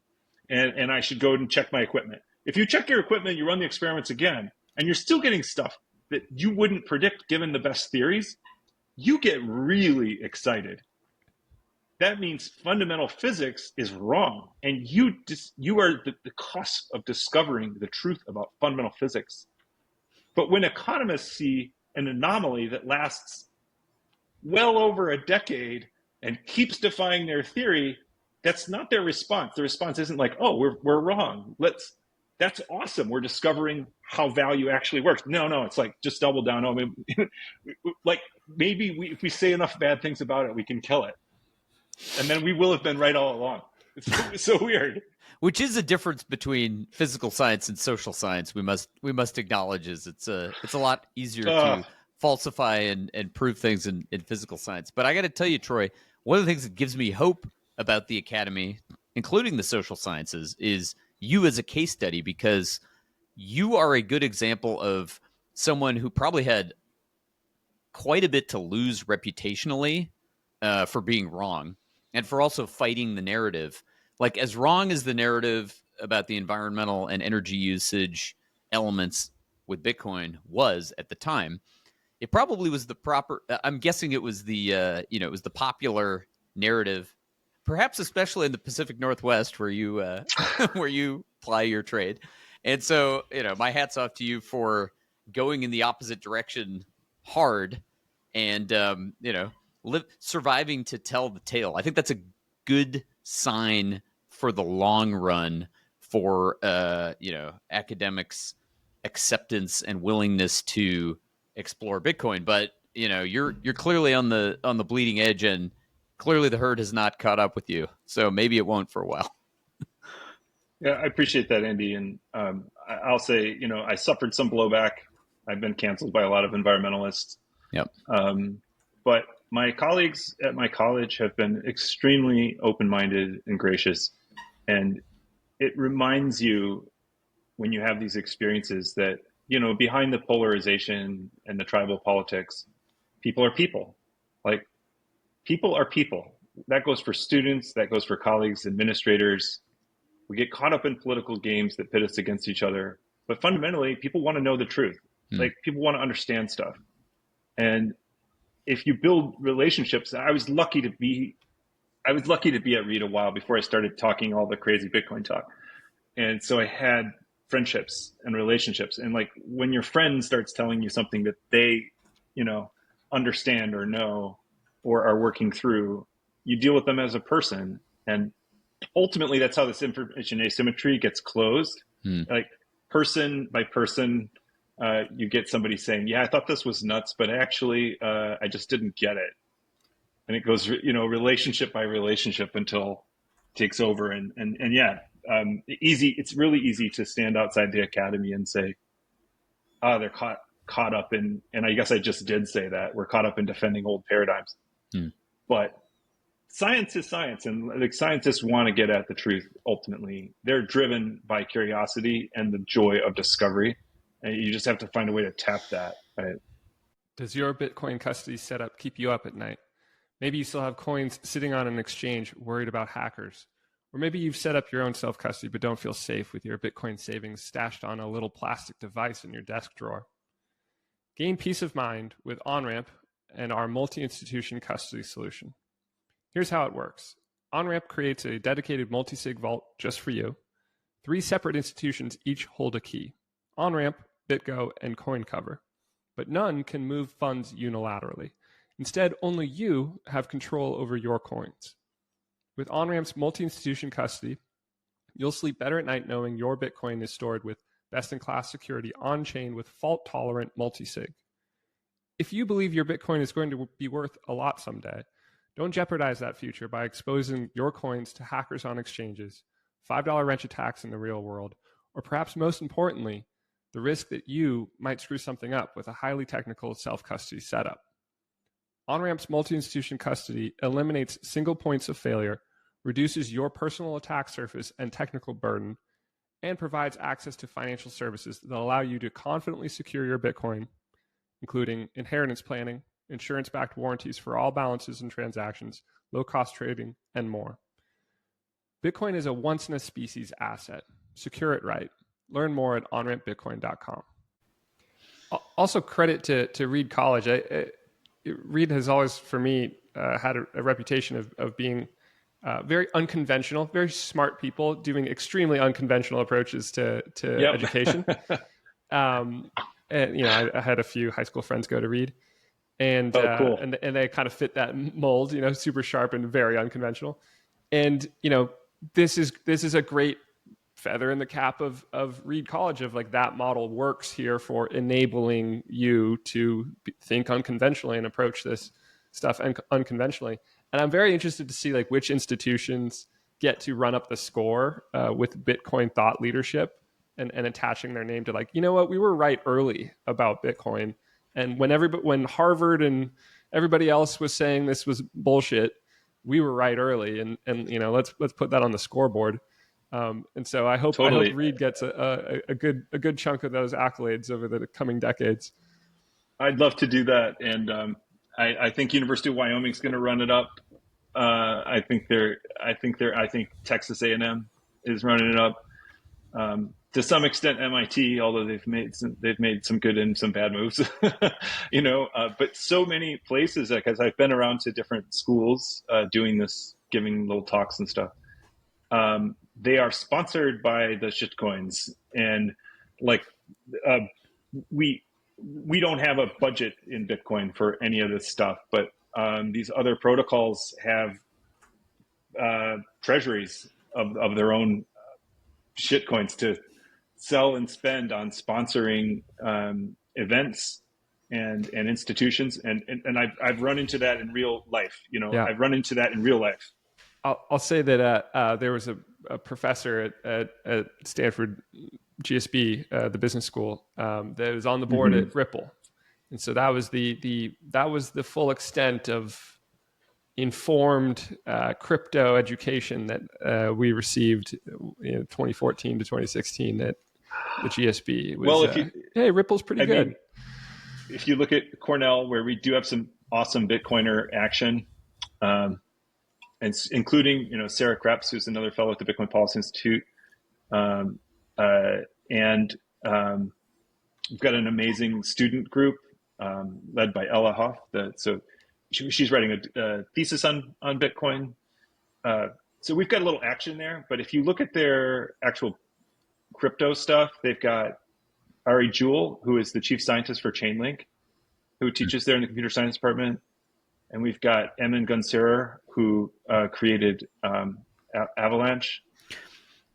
S6: and I should go and check my equipment. If you check your equipment, you run the experiments again, and you're still getting stuff that you wouldn't predict given the best theories, you get really excited. That means fundamental physics is wrong, and you are the cusp of discovering the truth about fundamental physics. But when economists see an anomaly that lasts well over a decade and keeps defying their theory, that's not their response. The response isn't like, oh, we're wrong. That's awesome. We're discovering how value actually works. No, it's like, just double down. Oh, maybe if we say enough bad things about it, we can kill it. And then we will have been right all along. It's so weird.
S5: Which is a difference between physical science and social science. We must acknowledge is it's a lot easier to falsify and prove things in physical science. But I got to tell you, Troy, one of the things that gives me hope about the academy, including the social sciences, is you as a case study, because you are a good example of someone who probably had quite a bit to lose reputationally for being wrong, and for also fighting the narrative. Like, as wrong as the narrative about the environmental and energy usage elements with Bitcoin was at the time, it probably was the proper, I'm guessing it was the, it was the popular narrative, perhaps especially in the Pacific Northwest where you, where you ply your trade. And so, my hat's off to you for going in the opposite direction hard and, surviving to tell the tale. I think that's a good sign for the long run for academics' acceptance and willingness to explore Bitcoin. But you're clearly on the bleeding edge, and clearly the herd has not caught up with you. So maybe it won't for a while.
S6: Yeah, I appreciate that, Andy. And I'll say, I suffered some blowback. I've been canceled by a lot of environmentalists.
S5: Yep.
S6: But my colleagues at my college have been extremely open-minded and gracious. And it reminds you, when you have these experiences, that, behind the polarization and the tribal politics, people are people. Like, people are people. That goes for students, that goes for colleagues, administrators. We get caught up in political games that pit us against each other. But fundamentally, people want to know the truth. Like, people want to understand stuff. And if you build relationships, I was lucky to be at REIT a while before I started talking all the crazy Bitcoin talk. And so I had friendships and relationships. And like, when your friend starts telling you something that they, understand or know or are working through, you deal with them as a person. And ultimately, that's how this information asymmetry gets closed. Like, person by person, you get somebody saying, yeah, I thought this was nuts, but actually, I just didn't get it. And it goes, relationship by relationship until it takes over. And yeah, it's really easy to stand outside the academy and say, they're caught up in, and I guess I just did say that, we're caught up in defending old paradigms. But science is science, and like, scientists want to get at the truth. Ultimately, they're driven by curiosity and the joy of discovery. And you just have to find a way to tap that, right?
S7: Does your Bitcoin custody setup keep you up at night? Maybe you still have coins sitting on an exchange worried about hackers. Or maybe you've set up your own self-custody but don't feel safe with your Bitcoin savings stashed on a little plastic device in your desk drawer. Gain peace of mind with Onramp and our multi-institution custody solution. Here's how it works. Onramp creates a dedicated multi-sig vault just for you. 3 separate institutions each hold a key: Onramp, BitGo, and CoinCover. But none can move funds unilaterally. Instead, only you have control over your coins. With Onramp's multi-institution custody, you'll sleep better at night knowing your Bitcoin is stored with best-in-class security on-chain with fault-tolerant multi-sig. If you believe your Bitcoin is going to be worth a lot someday, don't jeopardize that future by exposing your coins to hackers on exchanges, $5 wrench attacks in the real world, or perhaps most importantly, the risk that you might screw something up with a highly technical self-custody setup. Onramp's multi-institution custody eliminates single points of failure, reduces your personal attack surface and technical burden, and provides access to financial services that allow you to confidently secure your Bitcoin, including inheritance planning, insurance-backed warranties for all balances and transactions, low-cost trading, and more. Bitcoin is a once-in-a-species asset. Secure it right. Learn more at onrampbitcoin.com. Also, credit to Reed College. Reed has always, for me, had a reputation of being very unconventional, very smart people doing extremely unconventional approaches to education. And I had a few high school friends go to Reed, and
S6: cool.
S7: and they kind of fit that mold, super sharp and very unconventional. And this is a great feather in the cap of Reed College, of like that model works here for enabling you to think unconventionally and approach this stuff unconventionally. And I'm very interested to see like which institutions get to run up the score with Bitcoin thought leadership and attaching their name to like, we were right early about Bitcoin. And when Harvard and everybody else was saying this was bullshit, we were right early. And let's put that on the scoreboard. And so I hope Reed gets a good chunk of those accolades over the coming decades.
S6: I'd love to do that, and I think University of Wyoming is going to run it up. I think Texas A&M is running it up. To some extent, MIT, although they've made some good and some bad moves, but so many places, like, as I've been around to different schools doing this, giving little talks and stuff. They are sponsored by the shitcoins, and like we don't have a budget in Bitcoin for any of this stuff, but these other protocols have treasuries of their own shitcoins to sell and spend on sponsoring events and institutions, and I've run into that in real life. I've run into that in real life.
S7: I'll say that there was a professor at Stanford GSB, the business school, that was on the board at Ripple, and so that was the full extent of informed crypto education that we received in 2014 to 2016 at the GSB. It was, hey, Ripple's pretty good.
S6: Mean, if you look at Cornell, where we do have some awesome Bitcoiner action. And including, Sarah Krebs, who's another fellow at the Bitcoin Policy Institute. And we've got an amazing student group led by Ella Hoff. So she's writing a thesis on Bitcoin. So we've got a little action there. But if you look at their actual crypto stuff, they've got Ari Jewell, who is the chief scientist for Chainlink, who teaches there in the computer science department. And we've got Emin Gunserer, who created Avalanche.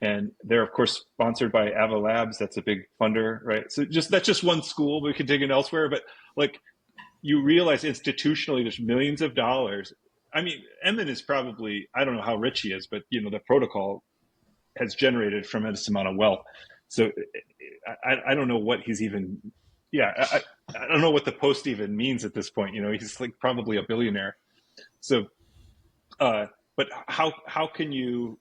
S6: And they're, of course, sponsored by Ava Labs. That's a big funder, right? So that's just one school. We could dig in elsewhere. But, like, you realize institutionally there's millions of dollars. I mean, Emin is probably, I don't know how rich he is, but, the protocol has generated a tremendous amount of wealth. So I don't know what he's even... I don't know what the post even means at this point. He's like probably a billionaire. So, but how can you?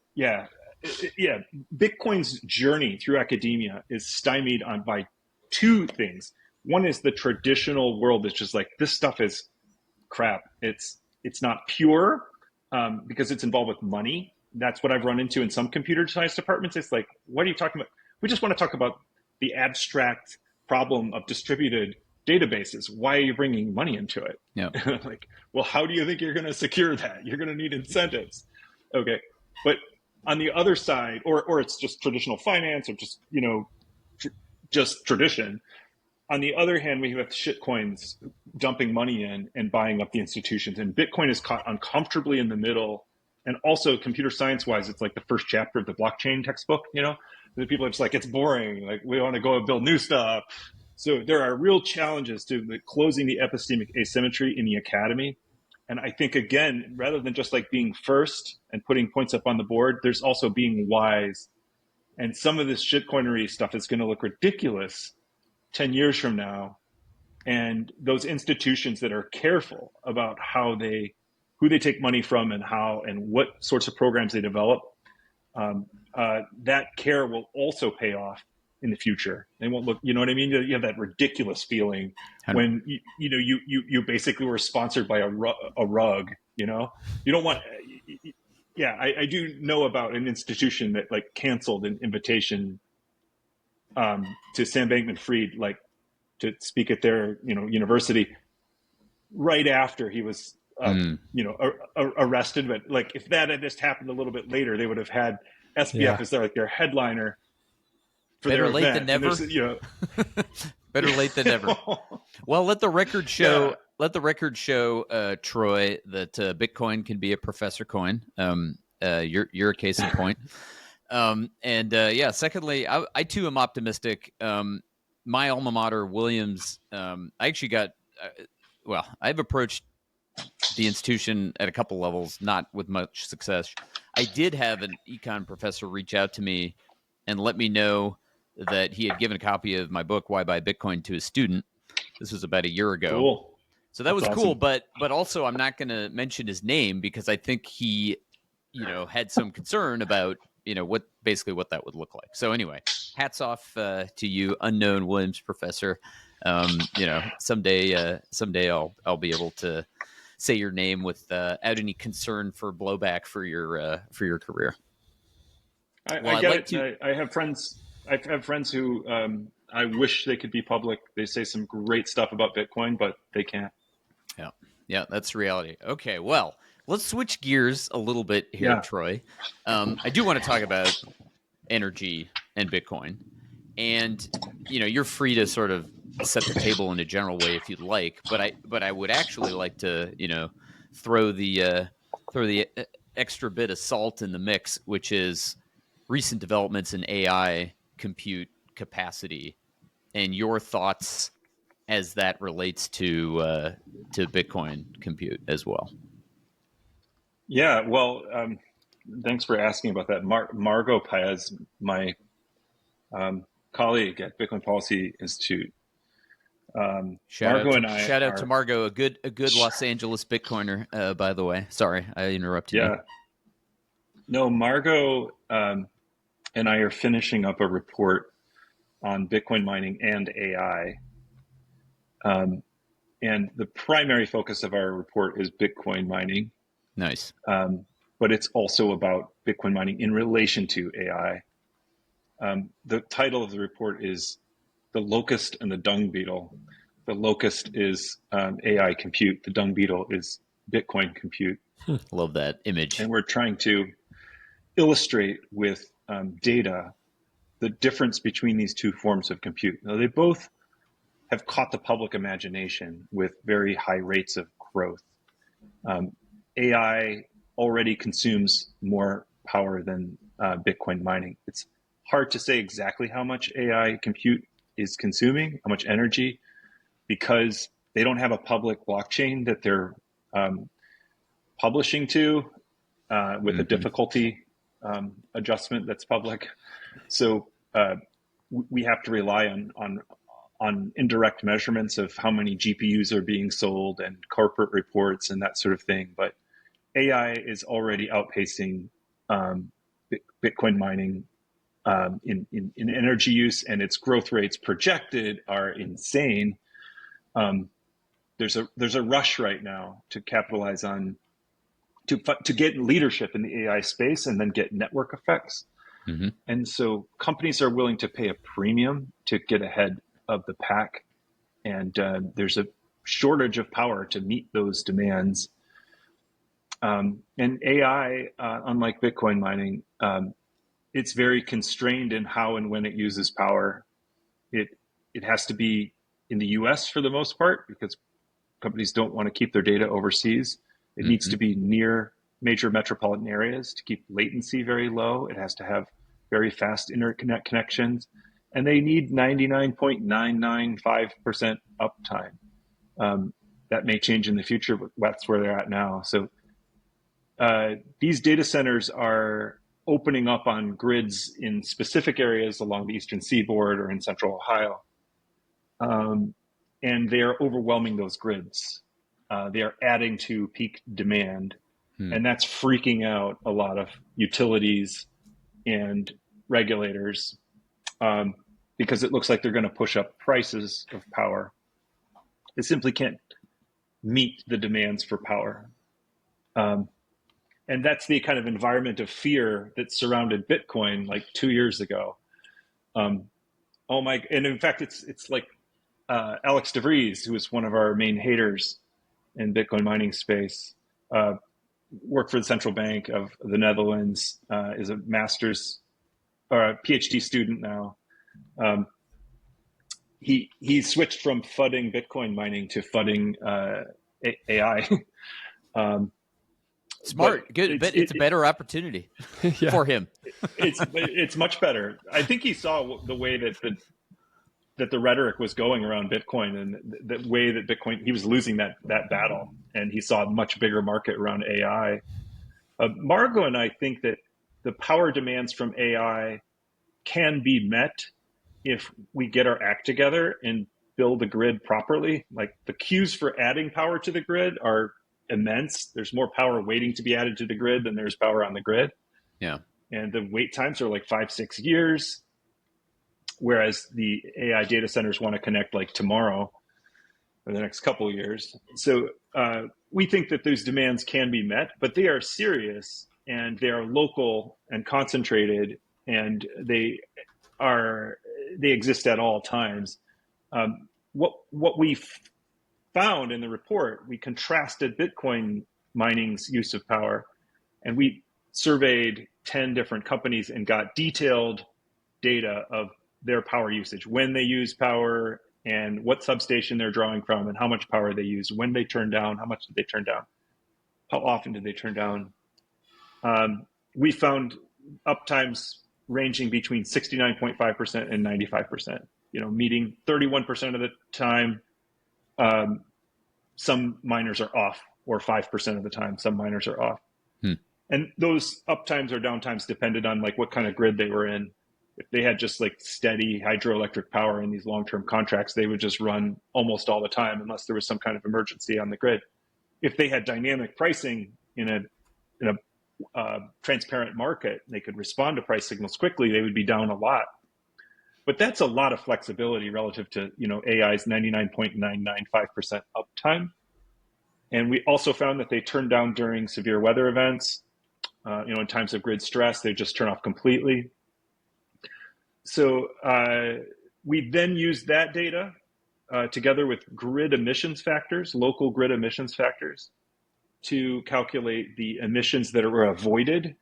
S6: Bitcoin's journey through academia is stymied by two things. One is the traditional world that's just like, this stuff is crap. It's not pure because it's involved with money. That's what I've run into in some computer science departments. It's like, what are you talking about? We just want to talk about the abstract problem of distributed databases. Why are you bringing money into it?
S5: Yeah.
S6: Like, well, how do you think you're going to secure that? You're going to need incentives. Okay, but on the other side, or it's just traditional finance, or just just tradition. On the other hand, we have shitcoins dumping money in and buying up the institutions, and Bitcoin is caught uncomfortably in the middle. And also, computer science wise, it's like the first chapter of the blockchain textbook. The people are just like, it's boring. Like, we want to go and build new stuff. So there are real challenges to closing the epistemic asymmetry in the academy. And I think, again, rather than just like being first and putting points up on the board, there's also being wise. And some of this shitcoinery stuff is going to look ridiculous 10 years from now. And those institutions that are careful about who they take money from and how and what sorts of programs they develop, that care will also pay off in the future. They won't look, you know what I mean? You have that ridiculous feeling when you basically were sponsored by a rug. You don't want. Yeah, I do know about an institution that like canceled an invitation to Sam Bankman-Fried, like to speak at their university right after he was arrested. But like, if that had just happened a little bit later, they would have had SBF as their headliner for
S5: Better
S6: their
S5: late
S6: event.
S5: than never. Better late than never. Well, let the record show. Yeah. Let the record show, Troy, that Bitcoin can be a professor coin. You're a case in point. Secondly, I too am optimistic. My alma mater, Williams, I actually got. I've approached the institution at a couple levels, not with much success. I did have an econ professor reach out to me and let me know that he had given a copy of my book, Why Buy Bitcoin, to a student. This was about a year ago.
S6: Cool.
S5: So that was cool, but also I'm not going to mention his name because I think he, had some concern about, what that would look like. So anyway, hats off to you, unknown Williams professor. Someday I'll be able to say your name without any concern for blowback for your career.
S6: I get it. I have friends. I have friends who I wish they could be public. They say some great stuff about Bitcoin, but they can't.
S5: Yeah, that's reality. Okay, well, let's switch gears a little bit here, Troy. I do want to talk about energy and Bitcoin, and you're free to sort of set the table in a general way if you'd like, but I would actually like to throw the extra bit of salt in the mix, which is recent developments in AI compute capacity and your thoughts as that relates to Bitcoin compute as well.
S6: Yeah, well, thanks for asking about that. Margot Paez, my colleague at Bitcoin Policy Institute.
S5: Shout out to Margot, a good Los Angeles Bitcoiner, by the way. Sorry, I interrupted you.
S6: No, Margot and I are finishing up a report on Bitcoin mining and AI. And the primary focus of our report is Bitcoin mining.
S5: Nice.
S6: But it's also about Bitcoin mining in relation to AI. The title of the report is The Locust and the Dung Beetle. The locust is AI compute. The dung beetle is Bitcoin compute.
S5: Love that image.
S6: And we're trying to illustrate with data the difference between these two forms of compute. Now, they both have caught the public imagination with very high rates of growth. AI already consumes more power than Bitcoin mining. It's hard to say exactly how much AI compute is consuming, how much energy, because they don't have a public blockchain that they're publishing to with a difficulty adjustment that's public. So we have to rely on indirect measurements of how many GPUs are being sold and corporate reports and that sort of thing. But AI is already outpacing Bitcoin mining in energy use, and its growth rates projected are insane. There's a rush right now to capitalize on to get leadership in the AI space and then get network effects. Mm-hmm. And so companies are willing to pay a premium to get ahead of the pack. And there's a shortage of power to meet those demands. And AI, unlike Bitcoin mining, it's very constrained in how and when it uses power. It has to be in the US for the most part because companies don't want to keep their data overseas. It needs to be near major metropolitan areas to keep latency very low. It has to have very fast internet connections, and they need 99.995% uptime. That may change in the future, but that's where they're at now. So these data centers are opening up on grids in specific areas along the eastern seaboard or in central Ohio. And they are overwhelming those grids. They are adding to peak demand, and that's freaking out a lot of utilities and regulators because it looks like they're going to push up prices of power. They simply can't meet the demands for power. And that's the kind of environment of fear that surrounded Bitcoin like 2 years ago. And in fact, it's like Alex DeVries, who is one of our main haters in Bitcoin mining space, worked for the central bank of the Netherlands, is a master's or a PhD student now. He switched from fudding Bitcoin mining to fudding AI.
S5: Smart, good, but it's a better opportunity for him.
S6: It's much better. I think he saw the way that the rhetoric was going around Bitcoin and the way that Bitcoin, he was losing that battle, and he saw a much bigger market around AI. Margot and I think that the power demands from AI can be met if we get our act together and build the grid properly. Like the queues for adding power to the grid are immense. There's more power waiting to be added to the grid than there's power on the grid.
S5: Yeah.
S6: And the wait times are like 5-6 years. Whereas the AI data centers want to connect like tomorrow or the next couple of years. So we think that those demands can be met, but they are serious and they are local and concentrated, and they exist at all times. What we found in the report, we contrasted Bitcoin mining's use of power, and we surveyed 10 different companies and got detailed data of their power usage, when they use power and what substation they're drawing from and how much power they use, when they turn down, how much did they turn down, how often did they turn down. We found uptimes ranging between 69.5% and 95%, meaning 31% of the time, some miners are off, or 5% of the time, some miners are off. And those uptimes or downtimes depended on like what kind of grid they were in. If they had just like steady hydroelectric power in these long-term contracts, they would just run almost all the time unless there was some kind of emergency on the grid. If they had dynamic pricing in a transparent market, they could respond to price signals quickly, they would be down a lot. But that's a lot of flexibility relative to AI's 99.995% uptime. And we also found that they turn down during severe weather events. In times of grid stress, they just turn off completely. So we then used that data together with grid emissions factors, local grid emissions factors, to calculate the emissions that were avoided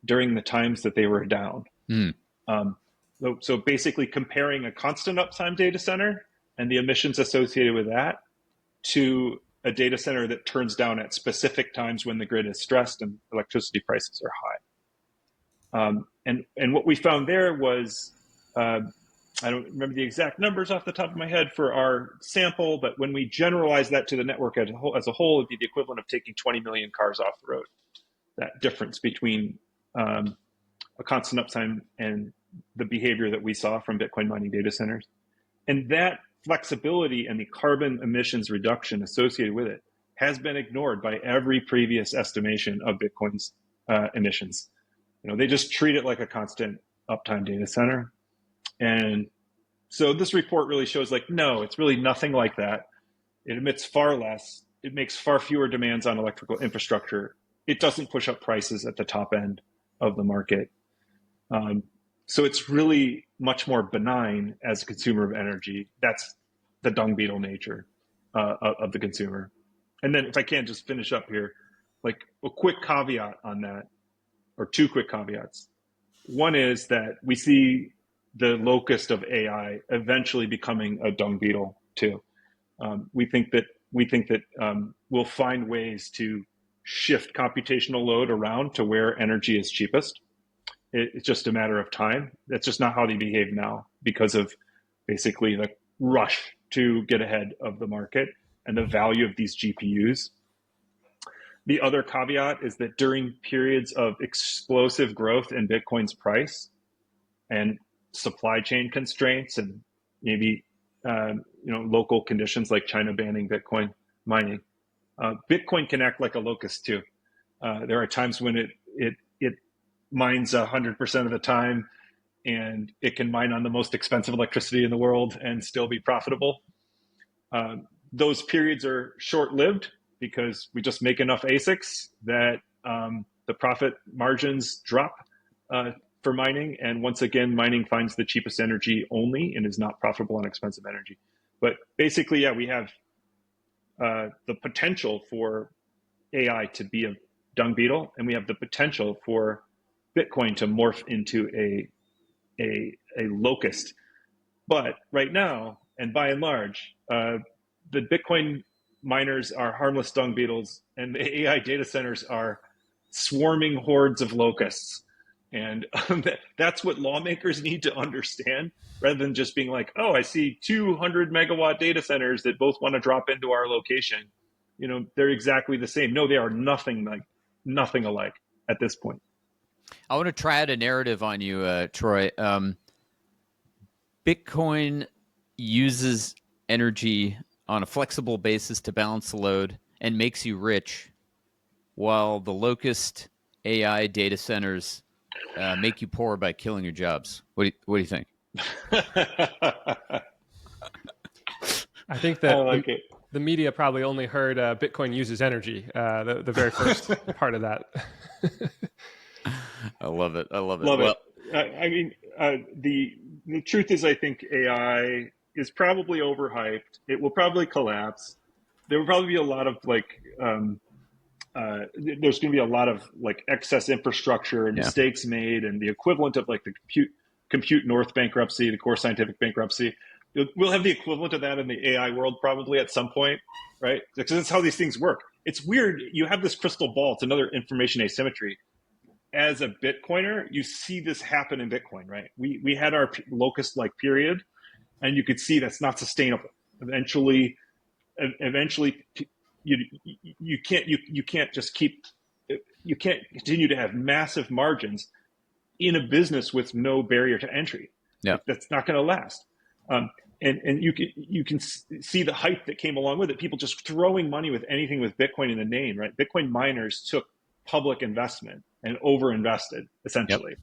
S6: during the times that they were down. So basically comparing a constant uptime data center and the emissions associated with that to a data center that turns down at specific times when the grid is stressed and electricity prices are high. And what we found there was, I don't remember the exact numbers off the top of my head for our sample, but when we generalize that to the network as a whole, it'd be the equivalent of taking 20 million cars off the road. That difference between a constant uptime and the behavior that we saw from Bitcoin mining data centers. And that flexibility and the carbon emissions reduction associated with it has been ignored by every previous estimation of Bitcoin's emissions. They just treat it like a constant uptime data center. And so this report really shows no, it's really nothing like that. It emits far less. It makes far fewer demands on electrical infrastructure. It doesn't push up prices at the top end of the market. So it's really much more benign as a consumer of energy. That's the dung beetle nature of the consumer. And then if I can just finish up here, like a quick caveat on that, or two quick caveats. One is that we see the locust of AI eventually becoming a dung beetle too. We think that we'll find ways to shift computational load around to where energy is cheapest. It's just a matter of time. That's just not how they behave now because of basically the rush to get ahead of the market and the value of these GPUs. The other caveat is that during periods of explosive growth in Bitcoin's price and supply chain constraints and maybe local conditions like China banning Bitcoin mining, Bitcoin can act like a locust too. There are times when it mines 100% of the time, and it can mine on the most expensive electricity in the world and still be profitable. Those periods are short-lived because we just make enough ASICs that the profit margins drop for mining. And once again, mining finds the cheapest energy only and is not profitable on expensive energy. But basically, yeah, we have the potential for AI to be a dung beetle, and we have the potential for Bitcoin to morph into a locust. But right now, and by and large, the Bitcoin miners are harmless dung beetles, and the AI data centers are swarming hordes of locusts. And that's what lawmakers need to understand, rather than just being like, oh, I see 200 megawatt data centers that both want to drop into our location. They're exactly the same. No, they are nothing alike at this point.
S5: I want to try out a narrative on you, Troy. Bitcoin uses energy on a flexible basis to balance the load and makes you rich, while the locust AI data centers make you poor by killing your jobs. What do you think?
S7: I think that the media probably only heard Bitcoin uses energy, the very first part of that.
S5: I love it.
S6: Love it. I mean, the truth is, I think AI is probably overhyped. It will probably collapse. There will probably be a lot of there's going to be a lot of excess infrastructure and mistakes made, and the equivalent of the compute North bankruptcy, the Core Scientific bankruptcy. We'll have the equivalent of that in the AI world probably at some point, right? Because that's how these things work. It's weird. You have this crystal ball. It's another information asymmetry. As a Bitcoiner, you see this happen in Bitcoin, right? We had our locust-like period, and you could see that's not sustainable. Eventually, you can't continue to have massive margins in a business with no barrier to entry.
S5: Yeah,
S6: that's not going to last. And you can see the hype that came along with it. People just throwing money with anything with Bitcoin in the name, right? Bitcoin miners took public investment and overinvested essentially,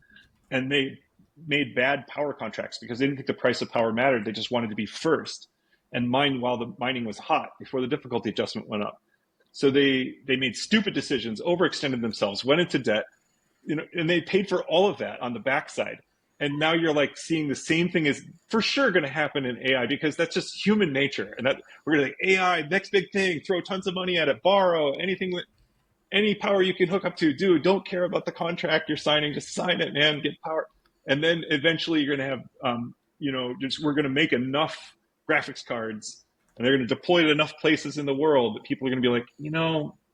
S6: and they made bad power contracts because they didn't think the price of power mattered. They just wanted to be first and mine while the mining was hot before the difficulty adjustment went up. So they made stupid decisions, overextended themselves, went into debt, and they paid for all of that on the backside. And now you're seeing the same thing is for sure going to happen in AI, because that's just human nature. And that we're going to AI, next big thing, throw tons of money at it, borrow anything, any power you can hook up to, don't care about the contract you're signing, just sign it, man, get power. And then eventually you're going to have, we're going to make enough graphics cards, and they're going to deploy it in enough places in the world that people are going to be like,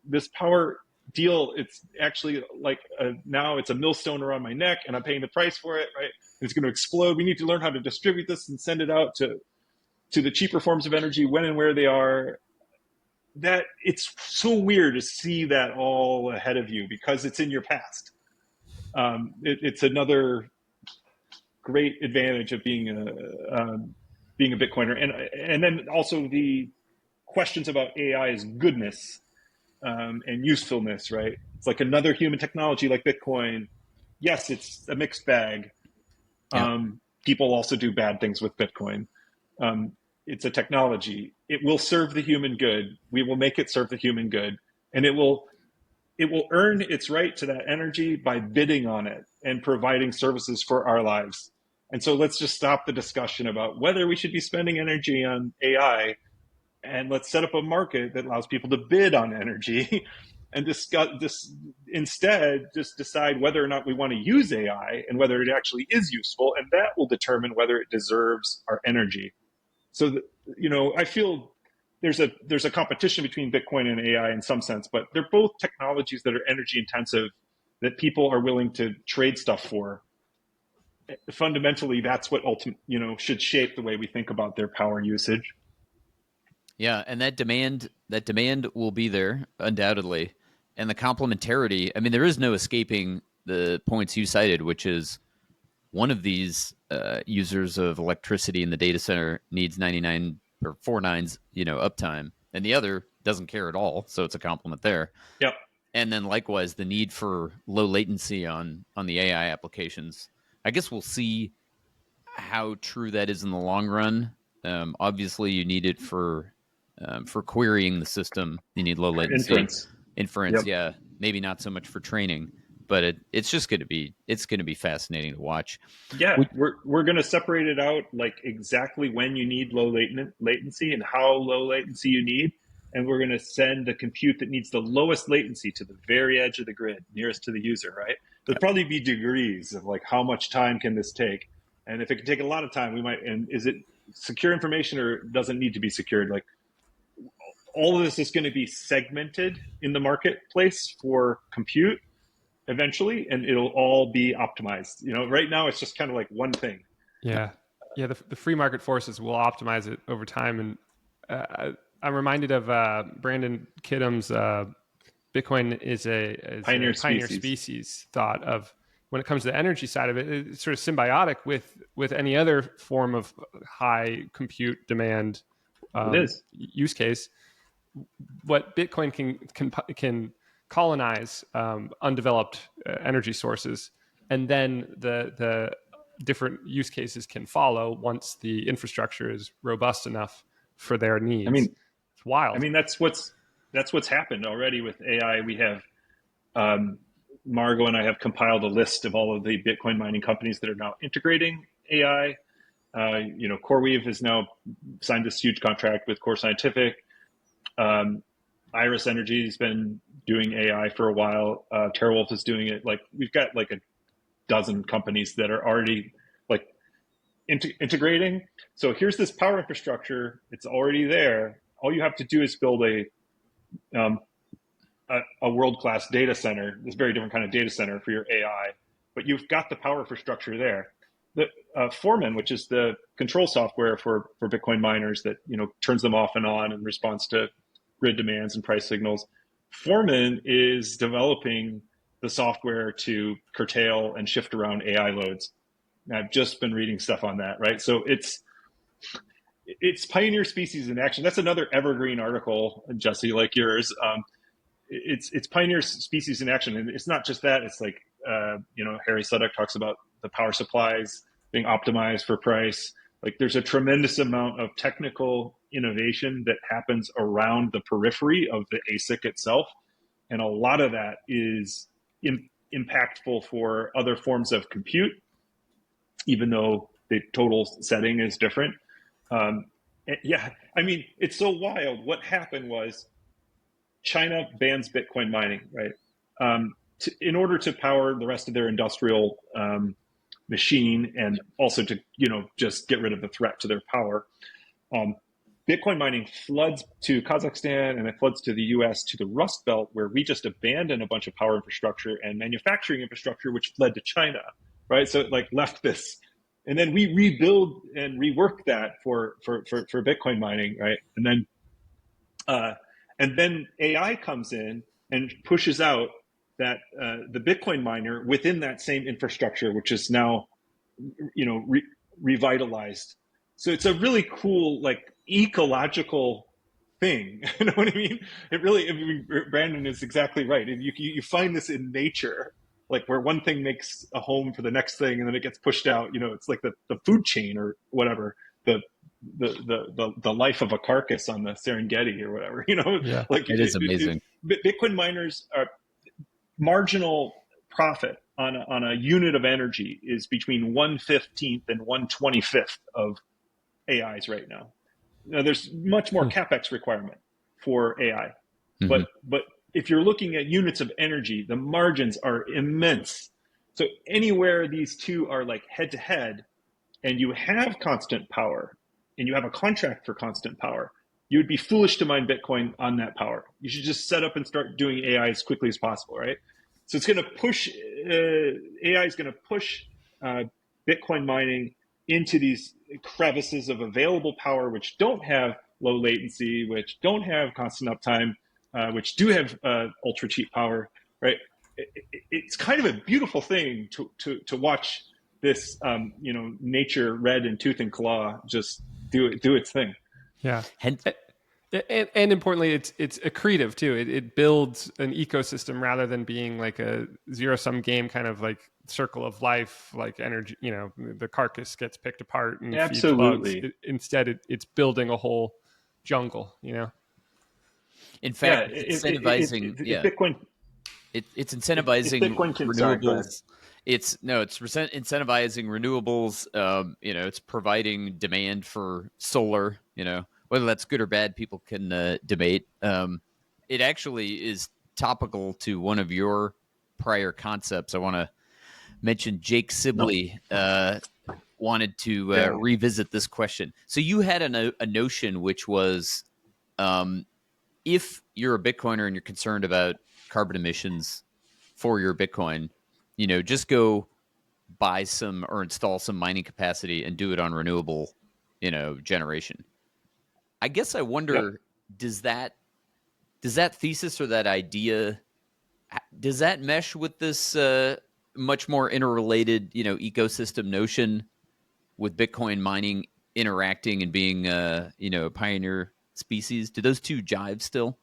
S6: this power deal, it's actually now it's a millstone around my neck and I'm paying the price for it, right? It's going to explode. We need to learn how to distribute this and send it out to the cheaper forms of energy when and where they are. That it's so weird to see that all ahead of you because it's in your past. It's another great advantage of being a Bitcoiner, and then also the questions about AI's goodness and usefulness, right? It's like another human technology like Bitcoin. Yes, it's a mixed bag. People also do bad things with Bitcoin. It's a technology. It will serve the human good. We will make it serve the human good, and it will earn its right to that energy by bidding on it and providing services for our lives. And so let's just stop the discussion about whether we should be spending energy on AI, and let's set up a market that allows people to bid on energy and discuss this instead. Just decide whether or not we want to use AI and whether it actually is useful, and that will determine whether it deserves our energy. So that, I feel there's a competition between Bitcoin and AI in some sense, but they're both technologies that are energy intensive that people are willing to trade stuff for. Fundamentally, that's what should shape the way we think about their power usage.
S5: Yeah, and that demand will be there undoubtedly, and the complementarity. I mean, there is no escaping the points you cited, which is one of these users of electricity in the data center needs 99 or 49s, uptime, and the other doesn't care at all. So it's a complement there.
S6: Yep.
S5: And then likewise, the need for low latency on the AI applications. I guess we'll see how true that is in the long run. Obviously, you need it for querying the system. You need low latency. Inference,
S6: Yep.
S5: Yeah. Maybe not so much for training, but it's just going to be fascinating to watch.
S6: Yeah, we're going to separate it out, like exactly when you need low latency and how low latency you need. And we're going to send the compute that needs the lowest latency to the very edge of the grid, nearest to the user, right? There'll probably be degrees of like how much time can this take? And if it can take a lot of time, we might, and is it secure information or doesn't need to be secured? Like all of this is going to be segmented in the marketplace for compute eventually, and it'll all be optimized. Right now it's just kind of like one thing.
S7: Yeah. The free market forces will optimize it over time. And I'm reminded of Brandon Kidham's Bitcoin is a pioneer species thought of when it comes to the energy side of it. It's sort of symbiotic with any other form of high compute demand use case. What Bitcoin can colonize undeveloped energy sources, and then the different use cases can follow once the infrastructure is robust enough for their needs.
S6: I mean,
S7: it's wild.
S6: I mean, that's what's happened already with AI. We have Margot and I have compiled a list of all of the Bitcoin mining companies that are now integrating AI. CoreWeave has now signed this huge contract with Core Scientific. Iris Energy has been doing AI for a while. TeraWulf is doing it. Like we've got like a dozen companies that are already like integrating. So here's this power infrastructure. It's already there. All you have to do is build a world-class data center, this very different kind of data center for your AI, but you've got the power infrastructure there. The Foreman, which is the control software for Bitcoin miners that turns them off and on in response to grid demands and price signals. Foreman is developing the software to curtail and shift around AI loads. And I've just been reading stuff on that, right? So it's pioneer species in action. That's another evergreen article, Jesse, like yours. It's pioneer species in action, and it's not just that. It's like Harry Sudduck talks about the power supplies being optimized for price. Like there's a tremendous amount of technical innovation that happens around the periphery of the ASIC itself, and a lot of that is impactful for other forms of compute, even though the total setting is different. Yeah, I mean, it's so wild. What happened was China bans Bitcoin mining, right? In order to power the rest of their industrial machine, and also to just get rid of the threat to their power. Bitcoin mining floods to Kazakhstan and it floods to the US, to the Rust Belt, where we just abandoned a bunch of power infrastructure and manufacturing infrastructure, which fled to China, right? So it like left this, and then we rebuild and rework that for Bitcoin mining, right? And then AI comes in and pushes out that the Bitcoin miner within that same infrastructure, which is now, revitalized. So it's a really cool, like, ecological thing. You know what I mean? Brandon is exactly right. And you find this in nature, like where one thing makes a home for the next thing, and then it gets pushed out. It's like the food chain or whatever. The life of a carcass on the Serengeti or whatever.
S5: Yeah, like it is amazing.
S6: Bitcoin miners are marginal profit on a unit of energy is between 1/15th and 1/25th of AIs right now. Now there's much more capex requirement for AI, but if you're looking at units of energy, the margins are immense. So anywhere these two are like head to head, and you have constant power, and you have a contract for constant power, you would be foolish to mine Bitcoin on that power. You should just set up and start doing AI as quickly as possible, right? So it's going to push, AI is going to push Bitcoin mining into these crevices of available power, which don't have low latency, which don't have constant uptime, which do have ultra cheap power, right? It's kind of a beautiful thing to watch this, nature red in tooth and claw just do its thing.
S7: Yeah. And importantly, it's accretive too. It builds an ecosystem rather than being like a zero-sum game, kind of like circle of life, like energy. The carcass gets picked apart and
S6: Absolutely.
S7: feeds bugs. Instead, it's building a whole jungle.
S5: In fact, it's incentivizing.
S6: Bitcoin.
S5: It's incentivizing renewables. It's incentivizing renewables. It's providing demand for solar. Whether that's good or bad, people can debate. It actually is topical to one of your prior concepts. I want to mention Jake Sibley wanted to revisit this question. So you had a notion which was, if you're a Bitcoiner and you're concerned about carbon emissions for your Bitcoin, just go buy some or install some mining capacity and do it on renewable, generation. I guess I wonder, does that thesis or that idea, does that mesh with this much more interrelated, ecosystem notion with Bitcoin mining interacting and being, a pioneer species? Do those two jive still?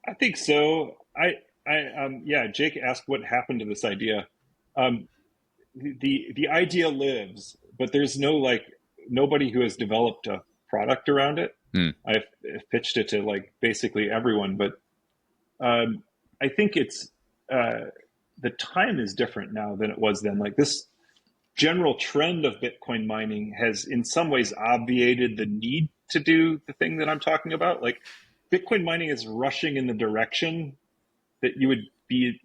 S6: I think so. Jake asked what happened to this idea. The idea lives, but there's nobody who has developed a product around it. I've pitched it to basically everyone, but I think it's the time is different now than it was then. This general trend of Bitcoin mining has in some ways obviated the need to do the thing that I'm talking about. Bitcoin mining is rushing in the direction that you would be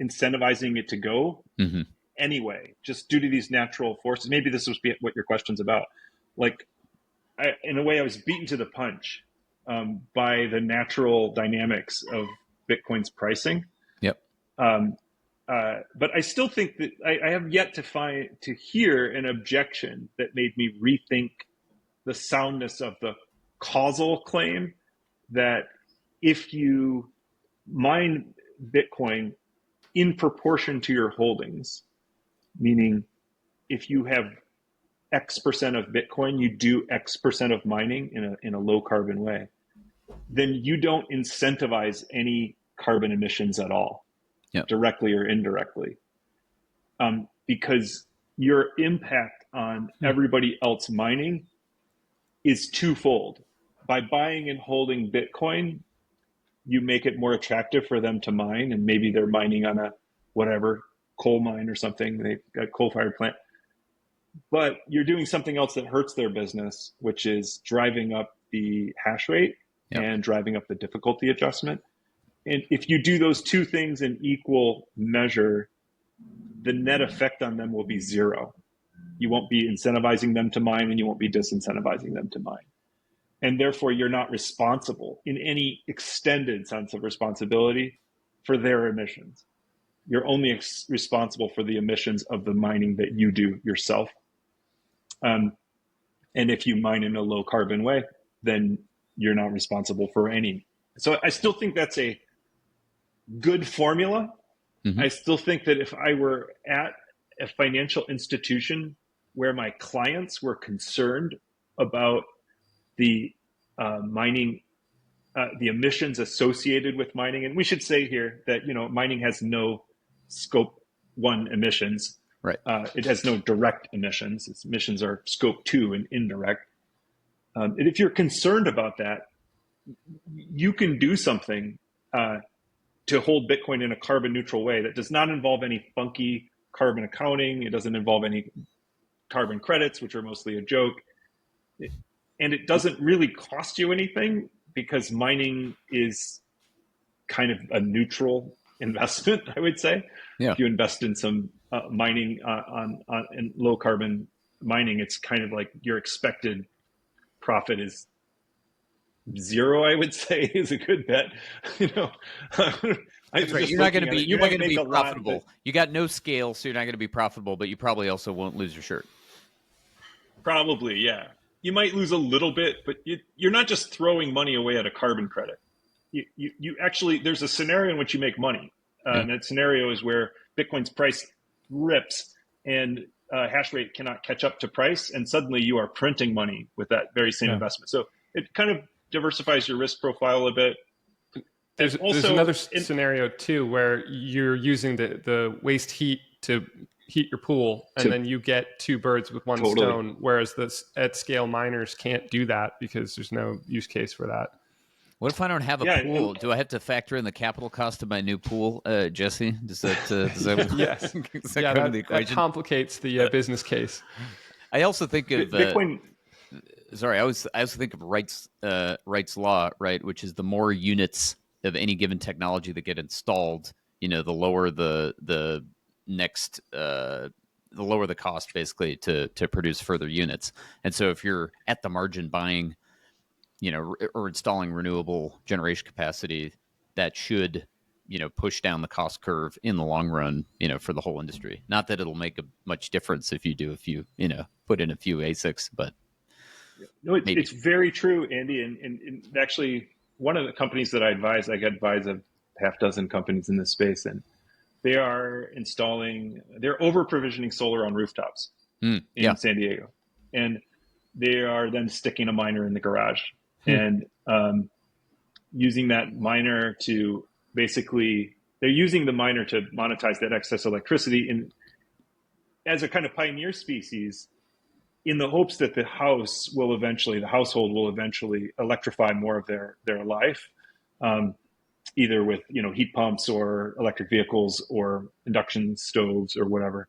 S6: incentivizing it to go anyway, just due to these natural forces. Maybe this was what your question's about. In a way, I was beaten to the punch by the natural dynamics of Bitcoin's pricing.
S5: Yep.
S6: But I still think that I have yet to hear an objection that made me rethink the soundness of the causal claim that if you mine Bitcoin in proportion to your holdings, meaning if you have X percent of Bitcoin, you do X percent of mining in a low carbon way, then you don't incentivize any carbon emissions at all, directly or indirectly, because your impact on everybody else mining is twofold. By buying and holding Bitcoin, you make it more attractive for them to mine, and maybe they're mining on a coal mine or something, they've got a coal-fired plant. But you're doing something else that hurts their business, which is driving up the hash rate and driving up the difficulty adjustment. And if you do those two things in equal measure, the net effect on them will be zero. You won't be incentivizing them to mine, and you won't be disincentivizing them to mine. And therefore, you're not responsible in any extended sense of responsibility for their emissions. You're only responsible for the emissions of the mining that you do yourself. And if you mine in a low carbon way, then you're not responsible for any. So I still think that's a good formula. I still think that if I were at a financial institution where my clients were concerned about the mining, the emissions associated with mining, and we should say here that mining has no Scope 1 emissions.
S5: Right.
S6: It has no direct emissions. Its emissions are Scope 2 and indirect. And if you're concerned about that, you can do something to hold Bitcoin in a carbon neutral way that does not involve any funky carbon accounting. It doesn't involve any carbon credits, which are mostly a joke. And it doesn't really cost you anything because mining is kind of a neutral investment, I would say.
S5: Yeah.
S6: If you invest in some mining in low carbon mining, it's kind of like your expected profit is zero, I would say, is a good bet.
S5: That's right. You're not going to be profitable.
S6: Lot,
S5: you got no scale, so you're not going to be profitable, but you probably also won't lose your shirt.
S6: Probably, yeah. You might lose a little bit, but you're not just throwing money away at a carbon credit. You actually, there's a scenario in which you make money. And that scenario is where Bitcoin's price rips and hash rate cannot catch up to price. And suddenly you are printing money with that very same investment. So it kind of diversifies your risk profile a bit.
S7: There's another scenario too, where you're using the waste heat to heat your pool, and then you get two birds with one stone, whereas the at scale miners can't do that because there's no use case for that.
S5: What if I don't have a pool? Do I have to factor in the capital cost of my new pool, Jesse? Does that
S7: yes?
S5: does that come into the equation?
S7: That complicates the business case.
S5: I also think of
S6: Bitcoin.
S5: I also think of Wright's law, right, which is the more units of any given technology that get installed, the lower the next the lower the cost basically to produce further units. And so if you're at the margin buying, or installing renewable generation capacity, that should, push down the cost curve in the long run, for the whole industry. Not that it'll make much difference if you do a few, put in a few ASICs, but
S6: no, it's very true, Andy. And actually, one of the companies that I advise a half dozen companies in this space, and they are they're over provisioning solar on rooftops in San Diego. And they are then sticking a miner in the garage and using that miner to basically, they're using the miner to monetize that excess electricity as a kind of pioneer species, in the hopes that the household will eventually electrify more of their life, either with heat pumps or electric vehicles or induction stoves or whatever.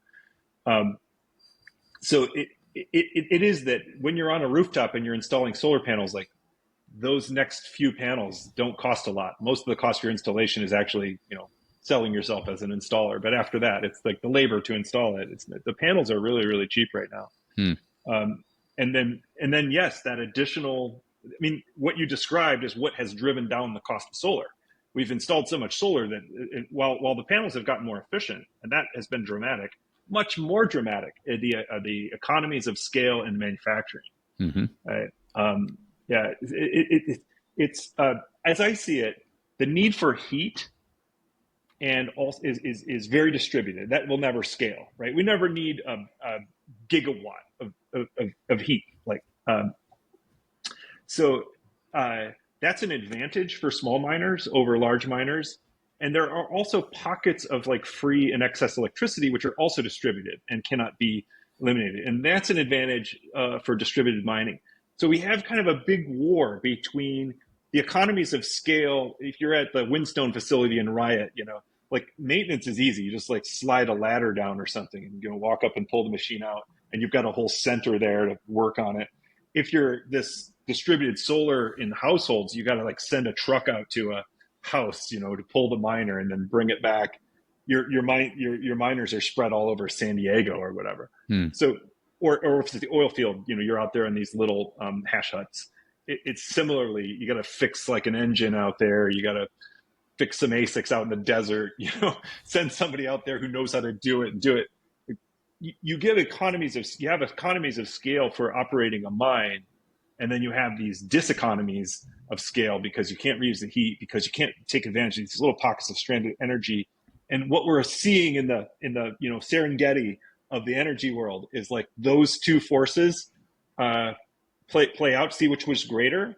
S6: So it is that when you're on a rooftop and you're installing solar panels, like those next few panels don't cost a lot. Most of the cost of your installation is actually selling yourself as an installer. But after that, it's like the labor to install it. The panels are really, really cheap right now. And then yes, that additional, what you described is what has driven down the cost of solar. We've installed so much solar that while the panels have gotten more efficient, and that has been dramatic, much more dramatic, the economies of scale in manufacturing. Right? It's as I see it, the need for heat and also is very distributed. That will never scale, right? We never need a gigawatt of heat. That's an advantage for small miners over large miners. And there are also pockets of free and excess electricity, which are also distributed and cannot be eliminated. And that's an advantage for distributed mining. So we have kind of a big war between the economies of scale. If you're at the Windstone facility in Riot, maintenance is easy. You just slide a ladder down or something and walk up and pull the machine out, and you've got a whole center there to work on it. If you're this distributed solar in households, you got to send a truck out to a house, to pull the miner and then bring it back. Your miners are spread all over San Diego or whatever. So, or if it's the oil field, you're out there in these little hash huts. It's similarly, you got to fix an engine out there. You got to fix some ASICs out in the desert. Send somebody out there who knows how to do it and do it. You have economies of scale for operating a mine, and then you have these diseconomies of scale because you can't reuse the heat, because you can't take advantage of these little pockets of stranded energy. And what we're seeing in the Serengeti of the energy world is those two forces play out, see which was greater.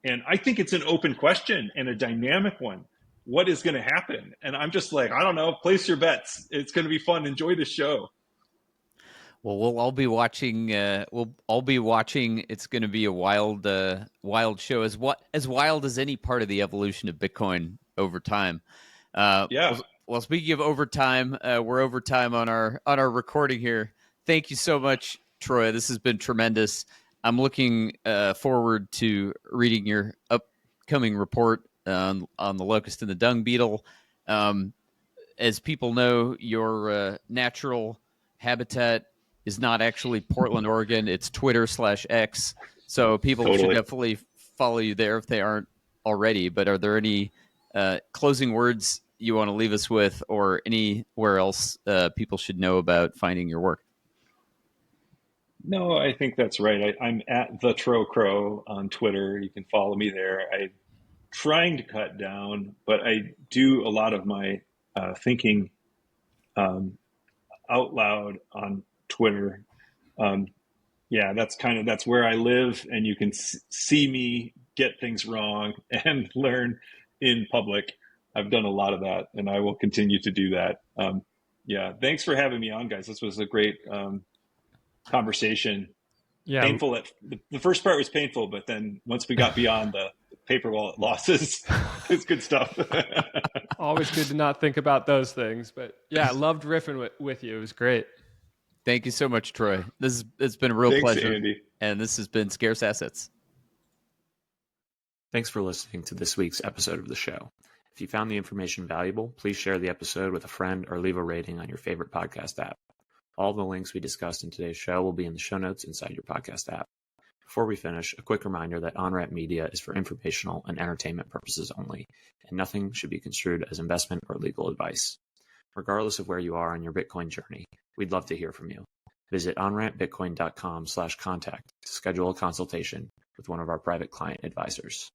S6: And I think it's an open question and a dynamic one. What is going to happen? And I'm just I don't know, place your bets. It's going to be fun. Enjoy the show.
S5: Well, we'll all be watching. We'll all be watching. It's going to be a wild show, as wild as any part of the evolution of Bitcoin over time. Well, speaking of overtime, we're over time on our recording here. Thank you so much, Troy. This has been tremendous. I'm looking forward to reading your forthcoming report on the locust and the dung beetle. As people know, your natural habitat is not actually Portland, Oregon. It's Twitter/X. So people should definitely follow you there if they aren't already. But are there any closing words you want to leave us with, or anywhere else people should know about finding your work?
S6: No, I think that's right. I'm at the Tro Crow on Twitter. You can follow me there. I'm trying to cut down, but I do a lot of my thinking out loud on Twitter. That's where I live, and you can see me get things wrong and learn in public. I've done a lot of that, and I will continue to do that. Thanks for having me on, guys. This was a great conversation.
S7: Yeah.
S6: Painful. The first part was painful, but then once we got beyond the paper wallet losses, it's good stuff.
S7: Always good to not think about those things. But yeah, I loved riffing with you. It was great.
S5: Thank you so much, Troy. It's been a real
S6: Thanks,
S5: pleasure.
S6: Andy.
S5: And this has been Scarce Assets.
S8: Thanks for listening to this week's episode of the show. If you found the information valuable, please share the episode with a friend or leave a rating on your favorite podcast app. All the links we discussed in today's show will be in the show notes inside your podcast app. Before we finish, a quick reminder that Onramp Media is for informational and entertainment purposes only, and nothing should be construed as investment or legal advice. Regardless of where you are on your Bitcoin journey, we'd love to hear from you. Visit onrampbitcoin.com/contact to schedule a consultation with one of our private client advisors.